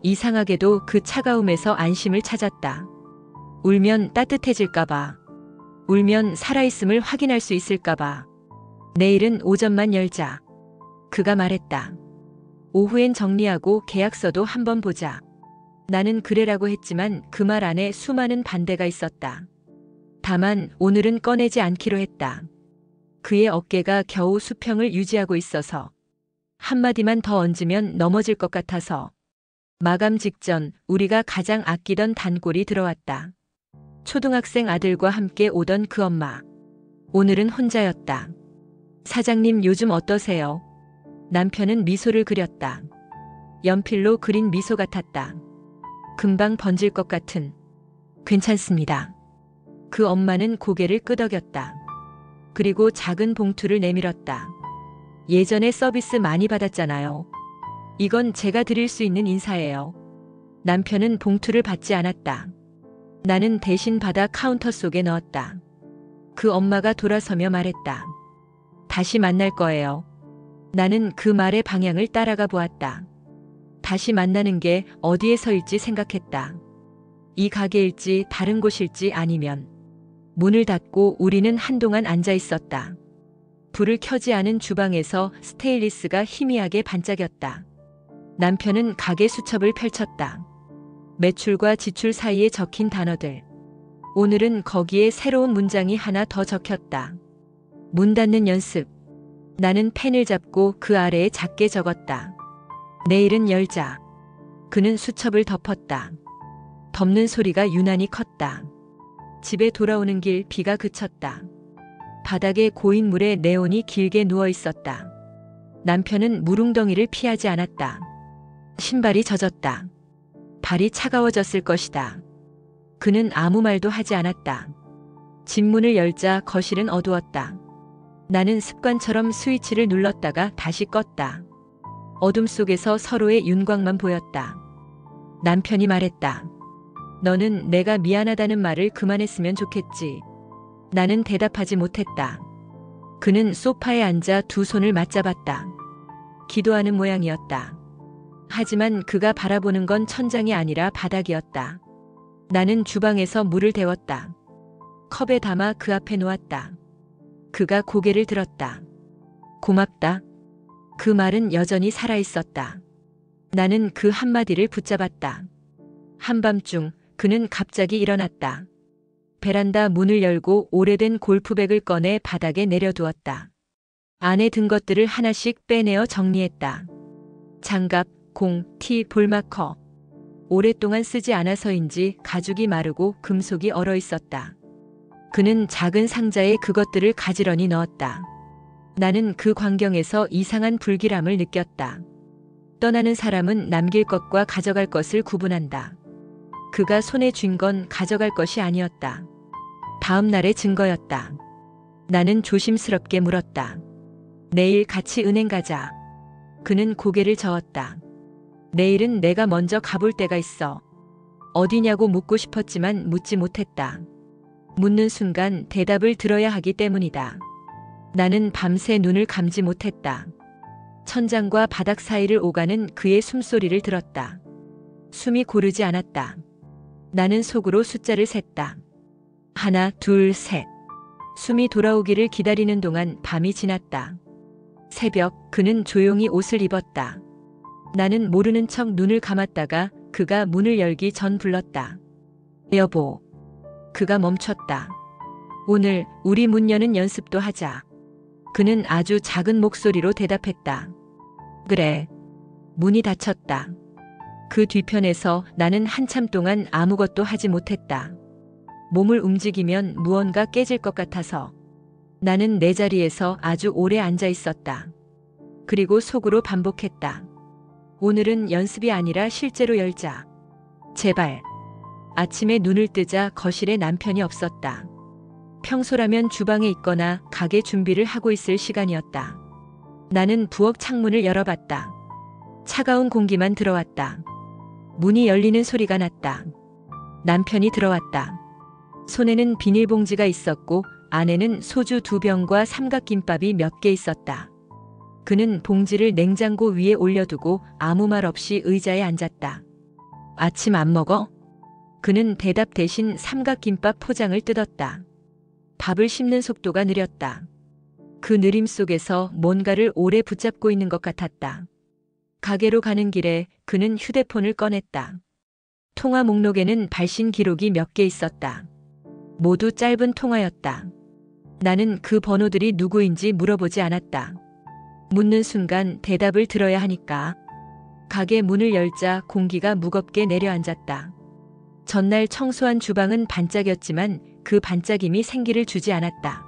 이상하게도 그 차가움에서 안심을 찾았다. 울면 따뜻해질까봐. 울면 살아있음을 확인할 수 있을까봐. 내일은 오전만 열자. 그가 말했다. 오후엔 정리하고 계약서도 한번 보자. 나는 그래라고 했지만 그 말 안에 수많은 반대가 있었다. 다만 오늘은 꺼내지 않기로 했다. 그의 어깨가 겨우 수평을 유지하고 있어서. 한마디만 더 얹으면 넘어질 것 같아서. 마감 직전 우리가 가장 아끼던 단골이 들어왔다. 초등학생 아들과 함께 오던 그 엄마. 오늘은 혼자였다. 사장님, 요즘 어떠세요? 남편은 미소를 그렸다. 연필로 그린 미소 같았다. 금방 번질 것 같은. 괜찮습니다. 그 엄마는 고개를 끄덕였다. 그리고 작은 봉투를 내밀었다. 예전에 서비스 많이 받았잖아요. 이건 제가 드릴 수 있는 인사예요. 남편은 봉투를 받지 않았다. 나는 대신 받아 카운터 속에 넣었다. 그 엄마가 돌아서며 말했다. 다시 만날 거예요. 나는 그 말의 방향을 따라가 보았다. 다시 만나는 게 어디에 서일지 생각했다. 이 가게일지 다른 곳일지 아니면. 문을 닫고 우리는 한동안 앉아 있었다. 불을 켜지 않은 주방에서 스테인리스가 희미하게 반짝였다. 남편은 가게 수첩을 펼쳤다. 매출과 지출 사이에 적힌 단어들. 오늘은 거기에 새로운 문장이 하나 더 적혔다. 문 닫는 연습. 나는 펜을 잡고 그 아래에 작게 적었다. 내일은 열자. 그는 수첩을 덮었다. 덮는 소리가 유난히 컸다. 집에 돌아오는 길 비가 그쳤다. 바닥에 고인 물에 네온이 길게 누워 있었다. 남편은 물웅덩이를 피하지 않았다. 신발이 젖었다. 발이 차가워졌을 것이다. 그는 아무 말도 하지 않았다. 집 문을 열자 거실은 어두웠다. 나는 습관처럼 스위치를 눌렀다가 다시 껐다. 어둠 속에서 서로의 윤곽만 보였다. 남편이 말했다. 너는 내가 미안하다는 말을 그만했으면 좋겠지. 나는 대답하지 못했다. 그는 소파에 앉아 두 손을 맞잡았다. 기도하는 모양이었다. 하지만 그가 바라보는 건 천장이 아니라 바닥이었다. 나는 주방에서 물을 데웠다. 컵에 담아 그 앞에 놓았다. 그가 고개를 들었다. 고맙다. 그 말은 여전히 살아있었다. 나는 그 한마디를 붙잡았다. 한밤중 그는 갑자기 일어났다. 베란다 문을 열고 오래된 골프백을 꺼내 바닥에 내려두었다. 안에 든 것들을 하나씩 빼내어 정리했다. 장갑, 공, 티, 볼마커. 오랫동안 쓰지 않아서인지 가죽이 마르고 금속이 얼어 있었다. 그는 작은 상자에 그것들을 가지런히 넣었다. 나는 그 광경에서 이상한 불길함을 느꼈다. 떠나는 사람은 남길 것과 가져갈 것을 구분한다. 그가 손에 쥔 건 가져갈 것이 아니었다. 다음 날의 증거였다. 나는 조심스럽게 물었다. 내일 같이 은행 가자. 그는 고개를 저었다. 내일은 내가 먼저 가볼 때가 있어. 어디냐고 묻고 싶었지만 묻지 못했다. 묻는 순간 대답을 들어야 하기 때문이다. 나는 밤새 눈을 감지 못했다. 천장과 바닥 사이를 오가는 그의 숨소리를 들었다. 숨이 고르지 않았다. 나는 속으로 숫자를 셌다. 하나, 둘, 셋. 숨이 돌아오기를 기다리는 동안 밤이 지났다. 새벽, 그는 조용히 옷을 입었다. 나는 모르는 척 눈을 감았다가 그가 문을 열기 전 불렀다. 여보. 그가 멈췄다. 오늘 우리 문 여는 연습도 하자. 그는 아주 작은 목소리로 대답했다. 그래. 문이 닫혔다. 그 뒤편에서 나는 한참 동안 아무것도 하지 못했다. 몸을 움직이면 무언가 깨질 것 같아서. 나는 내 자리에서 아주 오래 앉아 있었다. 그리고 속으로 반복했다. 오늘은 연습이 아니라 실제로 열자. 제발. 아침에 눈을 뜨자 거실에 남편이 없었다. 평소라면 주방에 있거나 가게 준비를 하고 있을 시간이었다. 나는 부엌 창문을 열어봤다. 차가운 공기만 들어왔다. 문이 열리는 소리가 났다. 남편이 들어왔다. 손에는 비닐봉지가 있었고 안에는 소주 2병과 삼각김밥이 몇 개 있었다. 그는 봉지를 냉장고 위에 올려두고 아무 말 없이 의자에 앉았다. 아침 안 먹어? 그는 대답 대신 삼각김밥 포장을 뜯었다. 밥을 씹는 속도가 느렸다. 그 느림 속에서 뭔가를 오래 붙잡고 있는 것 같았다. 가게로 가는 길에 그는 휴대폰을 꺼냈다. 통화 목록에는 발신 기록이 몇 개 있었다. 모두 짧은 통화였다. 나는 그 번호들이 누구인지 물어보지 않았다. 묻는 순간 대답을 들어야 하니까. 가게 문을 열자 공기가 무겁게 내려앉았다. 전날 청소한 주방은 반짝였지만 그 반짝임이 생기를 주지 않았다.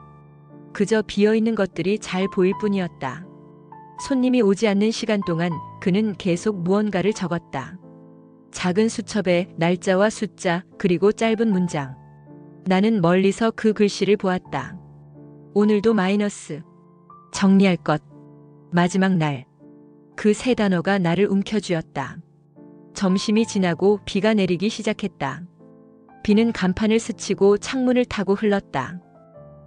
그저 비어있는 것들이 잘 보일 뿐이었다. 손님이 오지 않는 시간 동안 그는 계속 무언가를 적었다. 작은 수첩에 날짜와 숫자 그리고 짧은 문장. 나는 멀리서 그 글씨를 보았다. 오늘도 마이너스. 정리할 것. 마지막 날. 그 세 단어가 나를 움켜쥐었다. 점심이 지나고 비가 내리기 시작했다. 비는 간판을 스치고 창문을 타고 흘렀다.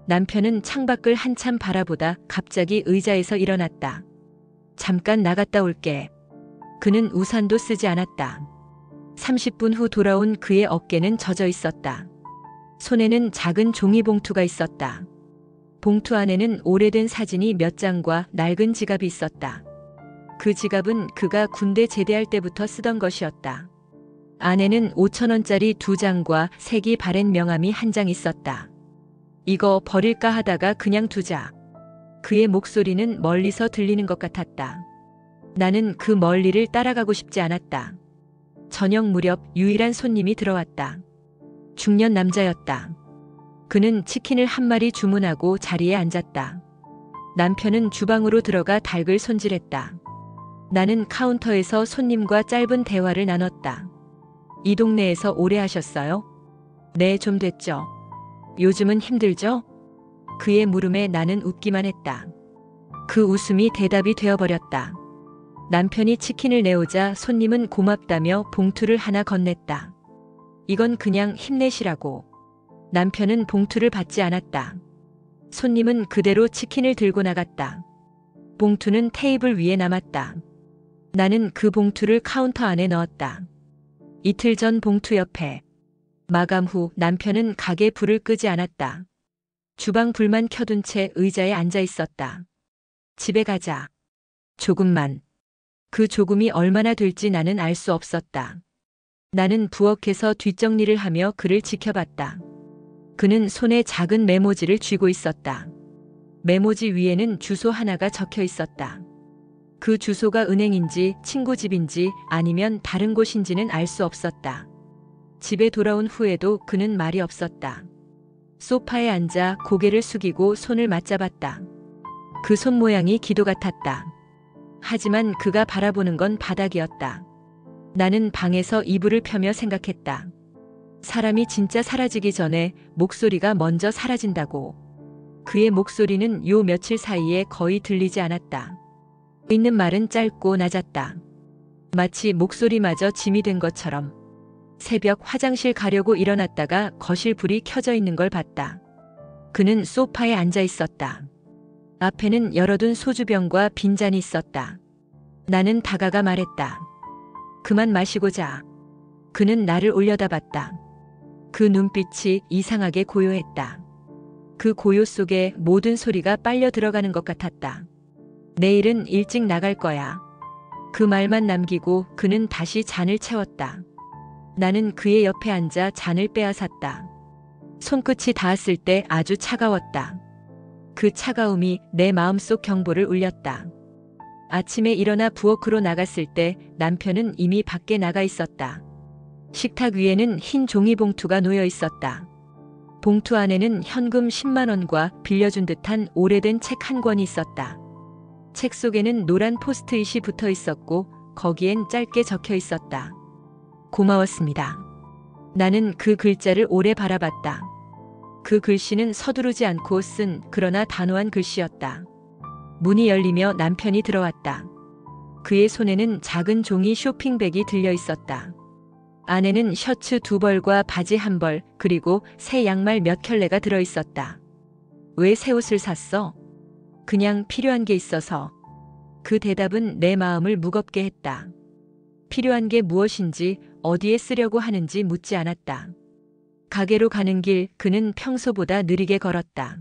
남편은 창밖을 한참 바라보다 갑자기 의자에서 일어났다. 잠깐 나갔다 올게. 그는 우산도 쓰지 않았다. 30분 후 돌아온 그의 어깨는 젖어 있었다. 손에는 작은 종이봉투가 있었다. 봉투 안에는 오래된 사진이 몇 장과 낡은 지갑이 있었다. 그 지갑은 그가 군대 제대할 때부터 쓰던 것이었다. 안에는 5,000원짜리 2장과 색이 바랜 명함이 한 장 있었다. 이거 버릴까 하다가 그냥 두자. 그의 목소리는 멀리서 들리는 것 같았다. 나는 그 멀리를 따라가고 싶지 않았다. 저녁 무렵 유일한 손님이 들어왔다. 중년 남자였다. 그는 치킨을 한 마리 주문하고 자리에 앉았다. 남편은 주방으로 들어가 닭을 손질했다. 나는 카운터에서 손님과 짧은 대화를 나눴다. 이 동네에서 오래 하셨어요? 네, 좀 됐죠. 요즘은 힘들죠? 그의 물음에 나는 웃기만 했다. 그 웃음이 대답이 되어버렸다. 남편이 치킨을 내오자 손님은 고맙다며 봉투를 하나 건넸다. 이건 그냥 힘내시라고. 남편은 봉투를 받지 않았다. 손님은 그대로 치킨을 들고 나갔다. 봉투는 테이블 위에 남았다. 나는 그 봉투를 카운터 안에 넣었다. 이틀 전 봉투 옆에. 마감 후 남편은 가게 불을 끄지 않았다. 주방 불만 켜둔 채 의자에 앉아 있었다. 집에 가자. 조금만. 그 조금이 얼마나 될지 나는 알 수 없었다. 나는 부엌에서 뒷정리를 하며 그를 지켜봤다. 그는 손에 작은 메모지를 쥐고 있었다. 메모지 위에는 주소 하나가 적혀 있었다. 그 주소가 은행인지 친구 집인지 아니면 다른 곳인지는 알 수 없었다. 집에 돌아온 후에도 그는 말이 없었다. 소파에 앉아 고개를 숙이고 손을 맞잡았다. 그 손 모양이 기도 같았다. 하지만 그가 바라보는 건 바닥이었다. 나는 방에서 이불을 펴며 생각했다. 사람이 진짜 사라지기 전에 목소리가 먼저 사라진다고. 그의 목소리는 요 며칠 사이에 거의 들리지 않았다. 있는 말은 짧고 낮았다. 마치 목소리마저 짐이 된 것처럼. 새벽 화장실 가려고 일어났다가 거실 불이 켜져 있는 걸 봤다. 그는 소파에 앉아 있었다. 앞에는 열어둔 소주병과 빈잔이 있었다. 나는 다가가 말했다. 그만 마시고 자. 그는 나를 올려다봤다. 그 눈빛이 이상하게 고요했다. 그 고요 속에 모든 소리가 빨려 들어가는 것 같았다. 내일은 일찍 나갈 거야. 그 말만 남기고 그는 다시 잔을 채웠다. 나는 그의 옆에 앉아 잔을 빼앗았다. 손끝이 닿았을 때 아주 차가웠다. 그 차가움이 내 마음속 경보를 울렸다. 아침에 일어나 부엌으로 나갔을 때 남편은 이미 밖에 나가 있었다. 식탁 위에는 흰 종이봉투가 놓여 있었다. 봉투 안에는 현금 10만 원과 빌려준 듯한 오래된 책 한 권이 있었다. 책 속에는 노란 포스트잇이 붙어 있었고 거기엔 짧게 적혀 있었다. 고마웠습니다. 나는 그 글자를 오래 바라봤다. 그 글씨는 서두르지 않고 쓴 그러나 단호한 글씨였다. 문이 열리며 남편이 들어왔다. 그의 손에는 작은 종이 쇼핑백이 들려 있었다. 안에는 셔츠 2벌과 바지 1벌 그리고 새 양말 몇 켤레가 들어 있었다. 왜 새 옷을 샀어? 그냥 필요한 게 있어서. 그 대답은 내 마음을 무겁게 했다. 필요한 게 무엇인지 어디에 쓰려고 하는지 묻지 않았다. 가게로 가는 길 그는 평소보다 느리게 걸었다.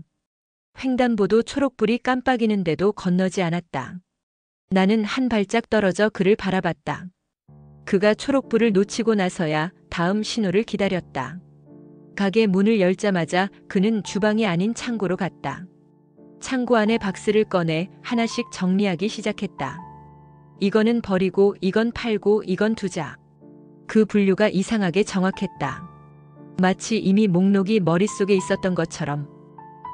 횡단보도 초록불이 깜빡이는데도 건너지 않았다. 나는 한 발짝 떨어져 그를 바라봤다. 그가 초록불을 놓치고 나서야 다음 신호를 기다렸다. 가게 문을 열자마자 그는 주방이 아닌 창고로 갔다. 창고 안에 박스를 꺼내 하나씩 정리하기 시작했다. 이거는 버리고 이건 팔고 이건 두자. 그 분류가 이상하게 정확했다. 마치 이미 목록이 머릿속에 있었던 것처럼.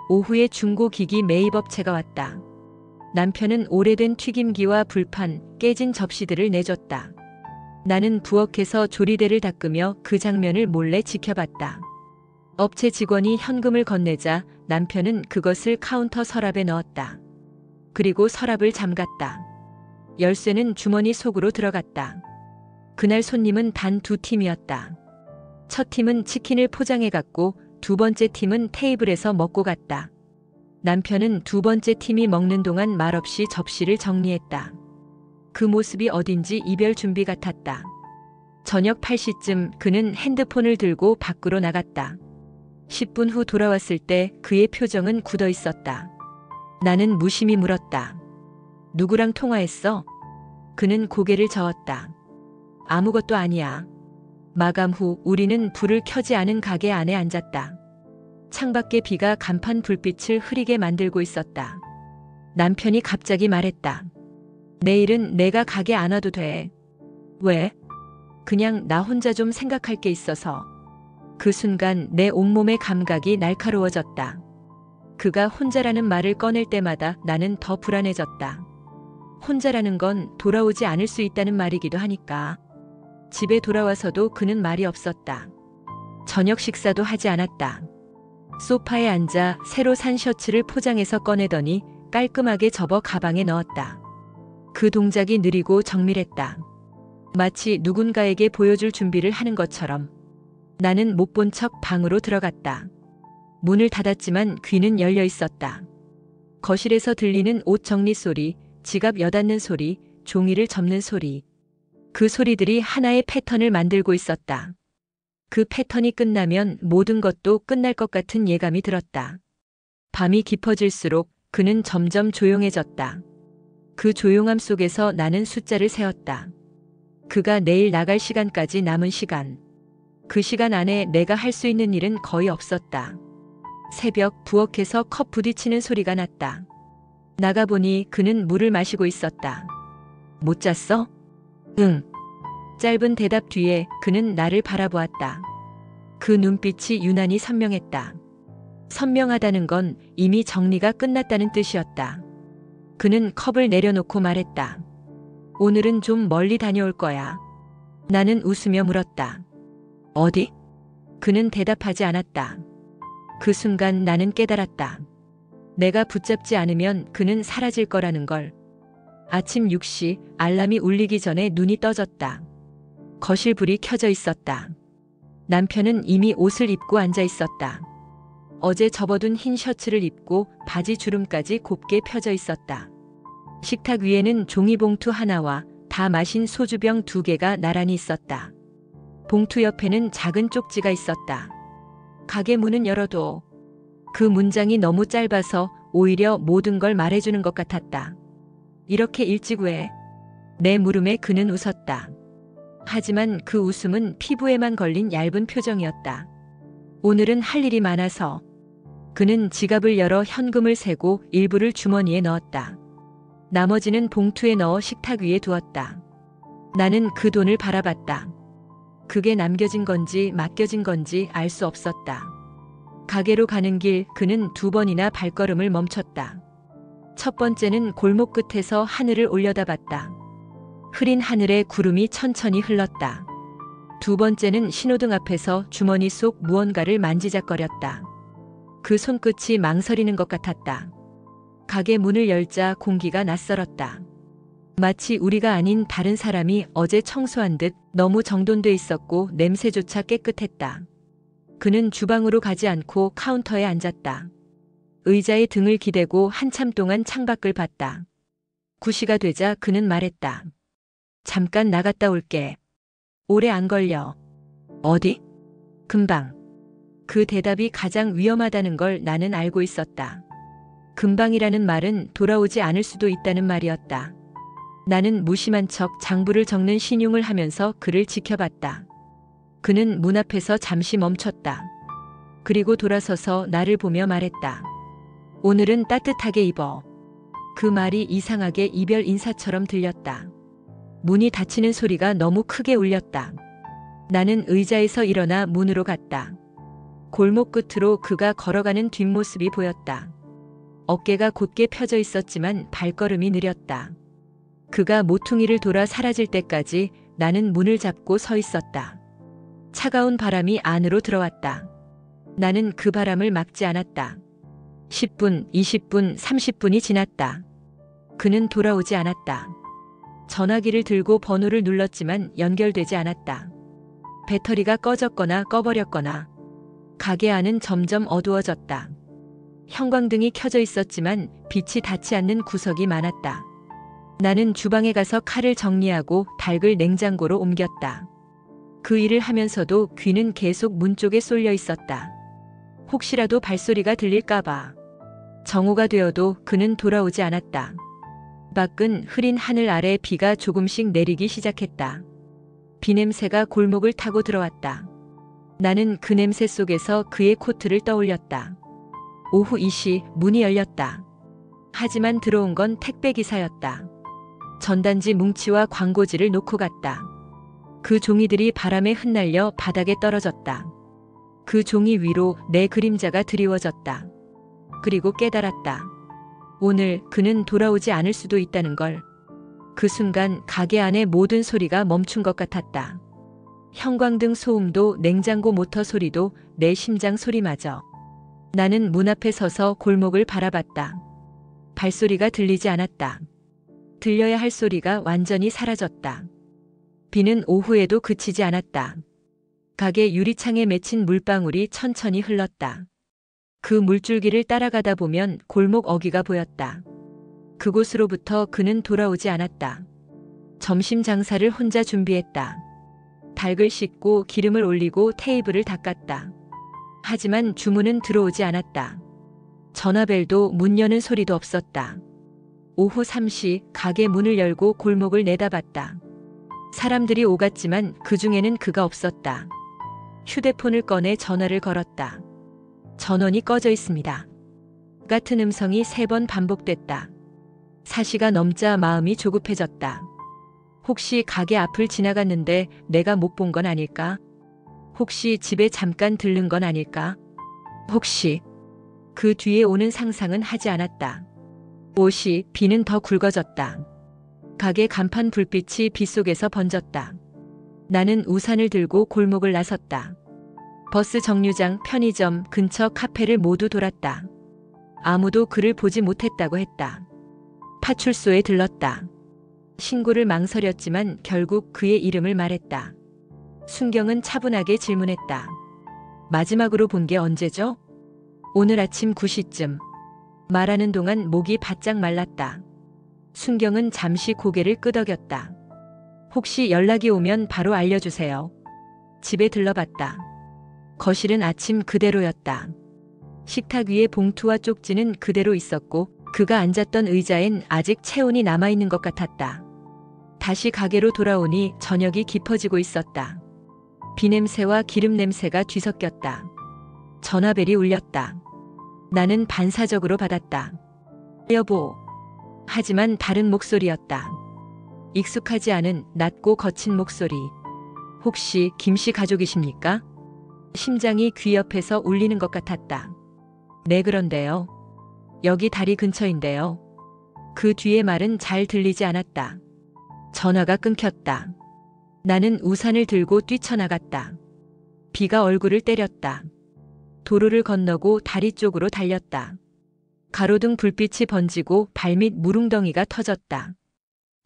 오후에 중고기기 매입업체가 왔다. 남편은 오래된 튀김기와 불판, 깨진 접시들을 내줬다. 나는 부엌에서 조리대를 닦으며 그 장면을 몰래 지켜봤다. 업체 직원이 현금을 건네자 남편은 그것을 카운터 서랍에 넣었다. 그리고 서랍을 잠갔다. 열쇠는 주머니 속으로 들어갔다. 그날 손님은 단 2팀이었다. 첫 팀은 치킨을 포장해 갔고 두 번째 팀은 테이블에서 먹고 갔다. 남편은 두 번째 팀이 먹는 동안 말없이 접시를 정리했다. 그 모습이 어딘지 이별 준비 같았다. 저녁 8시쯤 그는 핸드폰을 들고 밖으로 나갔다. 10분 후 돌아왔을 때 그의 표정은 굳어 있었다. 나는 무심히 물었다. 누구랑 통화했어? 그는 고개를 저었다. 아무것도 아니야. 마감 후 우리는 불을 켜지 않은 가게 안에 앉았다. 창밖에 비가 간판 불빛을 흐리게 만들고 있었다. 남편이 갑자기 말했다. 내일은 내가 가게 안 와도 돼. 왜? 그냥 나 혼자 좀 생각할 게 있어서. 그 순간 내 온몸의 감각이 날카로워졌다. 그가 혼자라는 말을 꺼낼 때마다 나는 더 불안해졌다. 혼자라는 건 돌아오지 않을 수 있다는 말이기도 하니까. 집에 돌아와서도 그는 말이 없었다. 저녁 식사도 하지 않았다. 소파에 앉아 새로 산 셔츠를 포장해서 꺼내더니 깔끔하게 접어 가방에 넣었다. 그 동작이 느리고 정밀했다. 마치 누군가에게 보여줄 준비를 하는 것처럼. 나는 못 본 척 방으로 들어갔다. 문을 닫았지만 귀는 열려 있었다. 거실에서 들리는 옷 정리 소리, 지갑 여닫는 소리, 종이를 접는 소리. 그 소리들이 하나의 패턴을 만들고 있었다. 그 패턴이 끝나면 모든 것도 끝날 것 같은 예감이 들었다. 밤이 깊어질수록 그는 점점 조용해졌다. 그 조용함 속에서 나는 숫자를 세었다. 그가 내일 나갈 시간까지 남은 시간. 그 시간 안에 내가 할 수 있는 일은 거의 없었다. 새벽 부엌에서 컵 부딪히는 소리가 났다. 나가보니 그는 물을 마시고 있었다. 못 잤어? 응. 짧은 대답 뒤에 그는 나를 바라보았다. 그 눈빛이 유난히 선명했다. 선명하다는 건 이미 정리가 끝났다는 뜻이었다. 그는 컵을 내려놓고 말했다. 오늘은 좀 멀리 다녀올 거야. 나는 웃으며 물었다. 어디? 그는 대답하지 않았다. 그 순간 나는 깨달았다. 내가 붙잡지 않으면 그는 사라질 거라는 걸. 아침 6시 알람이 울리기 전에 눈이 떠졌다. 거실 불이 켜져 있었다. 남편은 이미 옷을 입고 앉아 있었다. 어제 접어둔 흰 셔츠를 입고 바지 주름까지 곱게 펴져 있었다. 식탁 위에는 종이봉투 하나와 다 마신 소주병 2개가 나란히 있었다. 봉투 옆에는 작은 쪽지가 있었다. 가게 문은 열어도. 그 문장이 너무 짧아서 오히려 모든 걸 말해주는 것 같았다. 이렇게 일찍 왜? 내 물음에 그는 웃었다. 하지만 그 웃음은 피부에만 걸린 얇은 표정이었다. 오늘은 할 일이 많아서. 그는 지갑을 열어 현금을 세고 일부를 주머니에 넣었다. 나머지는 봉투에 넣어 식탁 위에 두었다. 나는 그 돈을 바라봤다. 그게 남겨진 건지 맡겨진 건지 알 수 없었다. 가게로 가는 길 그는 2번이나 발걸음을 멈췄다. 첫 번째는 골목 끝에서 하늘을 올려다봤다. 흐린 하늘에 구름이 천천히 흘렀다. 2번째는 신호등 앞에서 주머니 속 무언가를 만지작거렸다. 그 손끝이 망설이는 것 같았다. 가게 문을 열자 공기가 낯설었다. 마치 우리가 아닌 다른 사람이 어제 청소한 듯 너무 정돈돼 있었고 냄새조차 깨끗했다. 그는 주방으로 가지 않고 카운터에 앉았다. 의자에 등을 기대고 한참 동안 창밖을 봤다. 9시가 되자 그는 말했다. 잠깐 나갔다 올게. 오래 안 걸려. 어디? 금방. 그 대답이 가장 위험하다는 걸 나는 알고 있었다. 금방이라는 말은 돌아오지 않을 수도 있다는 말이었다. 나는 무심한 척 장부를 적는 신용을 하면서 그를 지켜봤다. 그는 문 앞에서 잠시 멈췄다. 그리고 돌아서서 나를 보며 말했다. 오늘은 따뜻하게 입어. 그 말이 이상하게 이별 인사처럼 들렸다. 문이 닫히는 소리가 너무 크게 울렸다. 나는 의자에서 일어나 문으로 갔다. 골목 끝으로 그가 걸어가는 뒷모습이 보였다. 어깨가 곧게 펴져 있었지만 발걸음이 느렸다. 그가 모퉁이를 돌아 사라질 때까지 나는 문을 잡고 서 있었다. 차가운 바람이 안으로 들어왔다. 나는 그 바람을 막지 않았다. 10분, 20분, 30분이 지났다. 그는 돌아오지 않았다. 전화기를 들고 번호를 눌렀지만 연결되지 않았다. 배터리가 꺼졌거나 꺼버렸거나. 가게 안은 점점 어두워졌다. 형광등이 켜져 있었지만 빛이 닿지 않는 구석이 많았다. 나는 주방에 가서 칼을 정리하고 닭을 냉장고로 옮겼다. 그 일을 하면서도 귀는 계속 문 쪽에 쏠려 있었다. 혹시라도 발소리가 들릴까봐. 정오가 되어도 그는 돌아오지 않았다. 밖은 흐린 하늘 아래 비가 조금씩 내리기 시작했다. 비 냄새가 골목을 타고 들어왔다. 나는 그 냄새 속에서 그의 코트를 떠올렸다. 오후 2시 문이 열렸다. 하지만 들어온 건 택배 기사였다. 전단지 뭉치와 광고지를 놓고 갔다. 그 종이들이 바람에 흩날려 바닥에 떨어졌다. 그 종이 위로 내 그림자가 드리워졌다. 그리고 깨달았다. 오늘 그는 돌아오지 않을 수도 있다는 걸. 그 순간 가게 안의 모든 소리가 멈춘 것 같았다. 형광등 소음도 냉장고 모터 소리도 내 심장 소리마저. 나는 문 앞에 서서 골목을 바라봤다. 발소리가 들리지 않았다. 들려야 할 소리가 완전히 사라졌다. 비는 오후에도 그치지 않았다. 가게 유리창에 맺힌 물방울이 천천히 흘렀다. 그 물줄기를 따라가다 보면 골목 어귀가 보였다. 그곳으로부터 그는 돌아오지 않았다. 점심 장사를 혼자 준비했다. 닭을 씻고 기름을 올리고 테이블을 닦았다. 하지만 주문은 들어오지 않았다. 전화벨도 문 여는 소리도 없었다. 오후 3시 가게 문을 열고 골목을 내다봤다. 사람들이 오갔지만 그 중에는 그가 없었다. 휴대폰을 꺼내 전화를 걸었다. 전원이 꺼져 있습니다. 같은 음성이 3번 반복됐다. 4시가 넘자 마음이 조급해졌다. 혹시 가게 앞을 지나갔는데 내가 못 본 건 아닐까? 혹시 집에 잠깐 들른 건 아닐까? 혹시 그 뒤에 오는 상상은 하지 않았다. 5시 비는 더 굵어졌다. 가게 간판 불빛이 빗속에서 번졌다. 나는 우산을 들고 골목을 나섰다. 버스 정류장, 편의점, 근처 카페를 모두 돌았다. 아무도 그를 보지 못했다고 했다. 파출소에 들렀다. 신고를 망설였지만 결국 그의 이름을 말했다. 순경은 차분하게 질문했다. 마지막으로 본 게 언제죠? 오늘 아침 9시쯤. 말하는 동안 목이 바짝 말랐다. 순경은 잠시 고개를 끄덕였다. 혹시 연락이 오면 바로 알려주세요. 집에 들러봤다. 거실은 아침 그대로였다. 식탁 위에 봉투와 쪽지는 그대로 있었고 그가 앉았던 의자엔 아직 체온이 남아있는 것 같았다. 다시 가게로 돌아오니 저녁이 깊어지고 있었다. 비냄새와 기름 냄새가 뒤섞였다. 전화벨이 울렸다. 나는 반사적으로 받았다. 여보. 하지만 다른 목소리였다. 익숙하지 않은 낮고 거친 목소리. 혹시 김씨 가족이십니까? 심장이 귀 옆에서 울리는 것 같았다. 네, 그런데요. 여기 다리 근처인데요. 그 뒤의 말은 잘 들리지 않았다. 전화가 끊겼다. 나는 우산을 들고 뛰쳐나갔다. 비가 얼굴을 때렸다. 도로를 건너고 다리 쪽으로 달렸다. 가로등 불빛이 번지고 발밑 무릉덩이가 터졌다.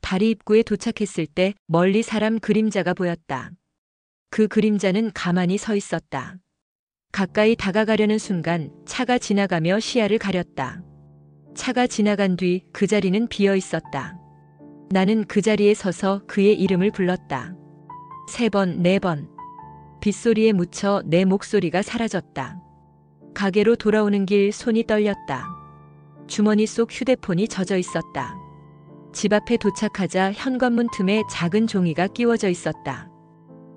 다리 입구에 도착했을 때 멀리 사람 그림자가 보였다. 그 그림자는 가만히 서 있었다. 가까이 다가가려는 순간 차가 지나가며 시야를 가렸다. 차가 지나간 뒤 그 자리는 비어 있었다. 나는 그 자리에 서서 그의 이름을 불렀다. 3번, 4번. 빗소리에 묻혀 내 목소리가 사라졌다. 가게로 돌아오는 길 손이 떨렸다. 주머니 속 휴대폰이 젖어 있었다. 집 앞에 도착하자 현관문 틈에 작은 종이가 끼워져 있었다.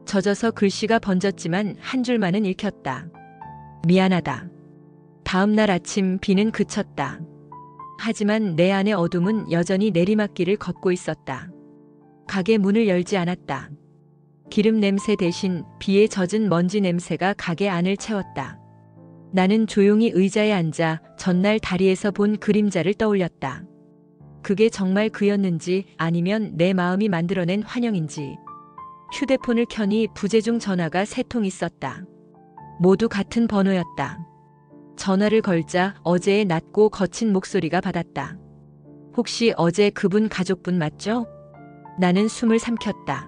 젖어서 글씨가 번졌지만 한 줄만은 읽혔다. 미안하다. 다음 날 아침 비는 그쳤다. 하지만 내 안의 어둠은 여전히 내리막길을 걷고 있었다. 가게 문을 열지 않았다. 기름 냄새 대신 비에 젖은 먼지 냄새가 가게 안을 채웠다. 나는 조용히 의자에 앉아 전날 다리에서 본 그림자를 떠올렸다. 그게 정말 그였는지 아니면 내 마음이 만들어낸 환영인지. 휴대폰을 켜니 부재중 전화가 3통 있었다. 모두 같은 번호였다. 전화를 걸자 어제의 낮고 거친 목소리가 받았다. 혹시 어제 그분 가족분 맞죠? 나는 숨을 삼켰다.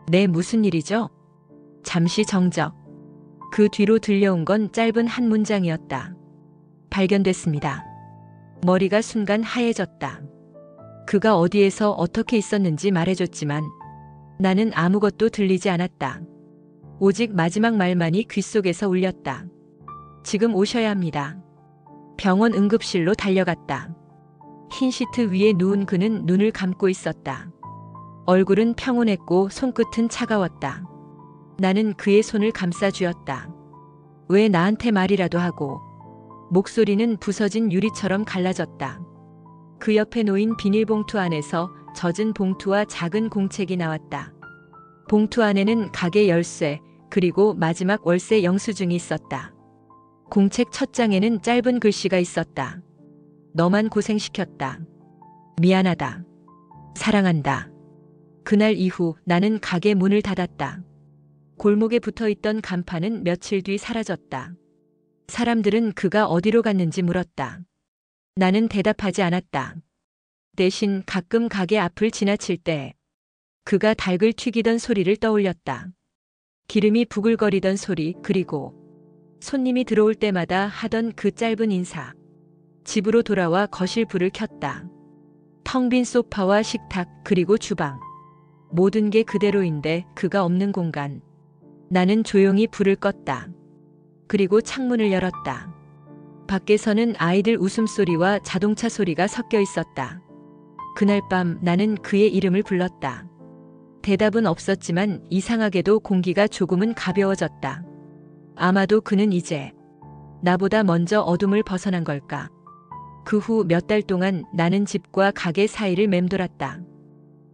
네, 무슨 일이죠? 잠시 정적. 그 뒤로 들려온 건 짧은 한 문장이었다. 발견됐습니다. 머리가 순간 하얘졌다. 그가 어디에서 어떻게 있었는지 말해줬지만 나는 아무것도 들리지 않았다. 오직 마지막 말만이 귓속에서 울렸다. 지금 오셔야 합니다. 병원 응급실로 달려갔다. 흰 시트 위에 누운 그는 눈을 감고 있었다. 얼굴은 평온했고 손끝은 차가웠다. 나는 그의 손을 감싸쥐었다. 왜 나한테 말이라도 하고. 목소리는 부서진 유리처럼 갈라졌다. 그 옆에 놓인 비닐봉투 안에서 젖은 봉투와 작은 공책이 나왔다. 봉투 안에는 가게 열쇠, 그리고 마지막 월세 영수증이 있었다. 공책 첫 장에는 짧은 글씨가 있었다. 너만 고생시켰다. 미안하다. 사랑한다. 그날 이후 나는 가게 문을 닫았다. 골목에 붙어있던 간판은 며칠 뒤 사라졌다. 사람들은 그가 어디로 갔는지 물었다. 나는 대답하지 않았다. 대신 가끔 가게 앞을 지나칠 때 그가 닭을 튀기던 소리를 떠올렸다. 기름이 부글거리던 소리, 그리고 손님이 들어올 때마다 하던 그 짧은 인사. 집으로 돌아와 거실 불을 켰다. 텅 빈 소파와 식탁, 그리고 주방. 모든 게 그대로인데 그가 없는 공간. 나는 조용히 불을 껐다. 그리고 창문을 열었다. 밖에서는 아이들 웃음소리와 자동차 소리가 섞여 있었다. 그날 밤 나는 그의 이름을 불렀다. 대답은 없었지만 이상하게도 공기가 조금은 가벼워졌다. 아마도 그는 이제 나보다 먼저 어둠을 벗어난 걸까. 그 후 몇 달 동안 나는 집과 가게 사이를 맴돌았다.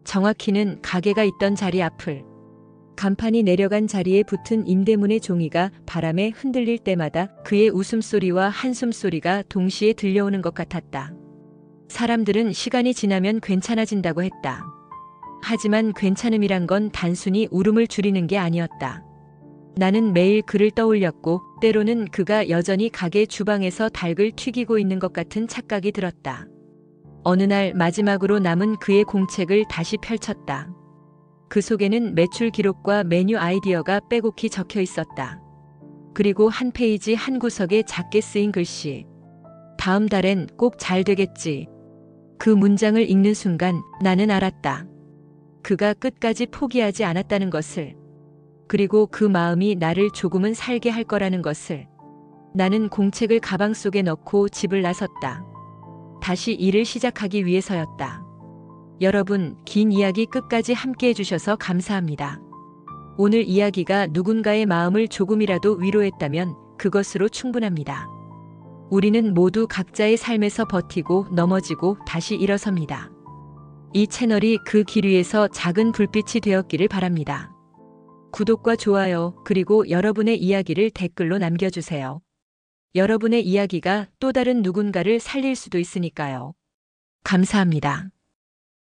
정확히는 가게가 있던 자리 앞을. 간판이 내려간 자리에 붙은 임대문의 종이가 바람에 흔들릴 때마다 그의 웃음소리와 한숨소리가 동시에 들려오는 것 같았다. 사람들은 시간이 지나면 괜찮아진다고 했다. 하지만 괜찮음이란 건 단순히 울음을 줄이는 게 아니었다. 나는 매일 그를 떠올렸고 때로는 그가 여전히 가게 주방에서 닭을 튀기고 있는 것 같은 착각이 들었다. 어느 날 마지막으로 남은 그의 공책을 다시 펼쳤다. 그 속에는 매출 기록과 메뉴 아이디어가 빼곡히 적혀 있었다. 그리고 한 페이지 한 구석에 작게 쓰인 글씨. 다음 달엔 꼭 잘 되겠지. 그 문장을 읽는 순간 나는 알았다. 그가 끝까지 포기하지 않았다는 것을. 그리고 그 마음이 나를 조금은 살게 할 거라는 것을. 나는 공책을 가방 속에 넣고 집을 나섰다. 다시 일을 시작하기 위해서였다. 여러분, 긴 이야기 끝까지 함께 해주셔서 감사합니다. 오늘 이야기가 누군가의 마음을 조금이라도 위로했다면 그것으로 충분합니다. 우리는 모두 각자의 삶에서 버티고 넘어지고 다시 일어섭니다. 이 채널이 그 길 위에서 작은 불빛이 되었기를 바랍니다. 구독과 좋아요, 그리고 여러분의 이야기를 댓글로 남겨주세요. 여러분의 이야기가 또 다른 누군가를 살릴 수도 있으니까요. 감사합니다.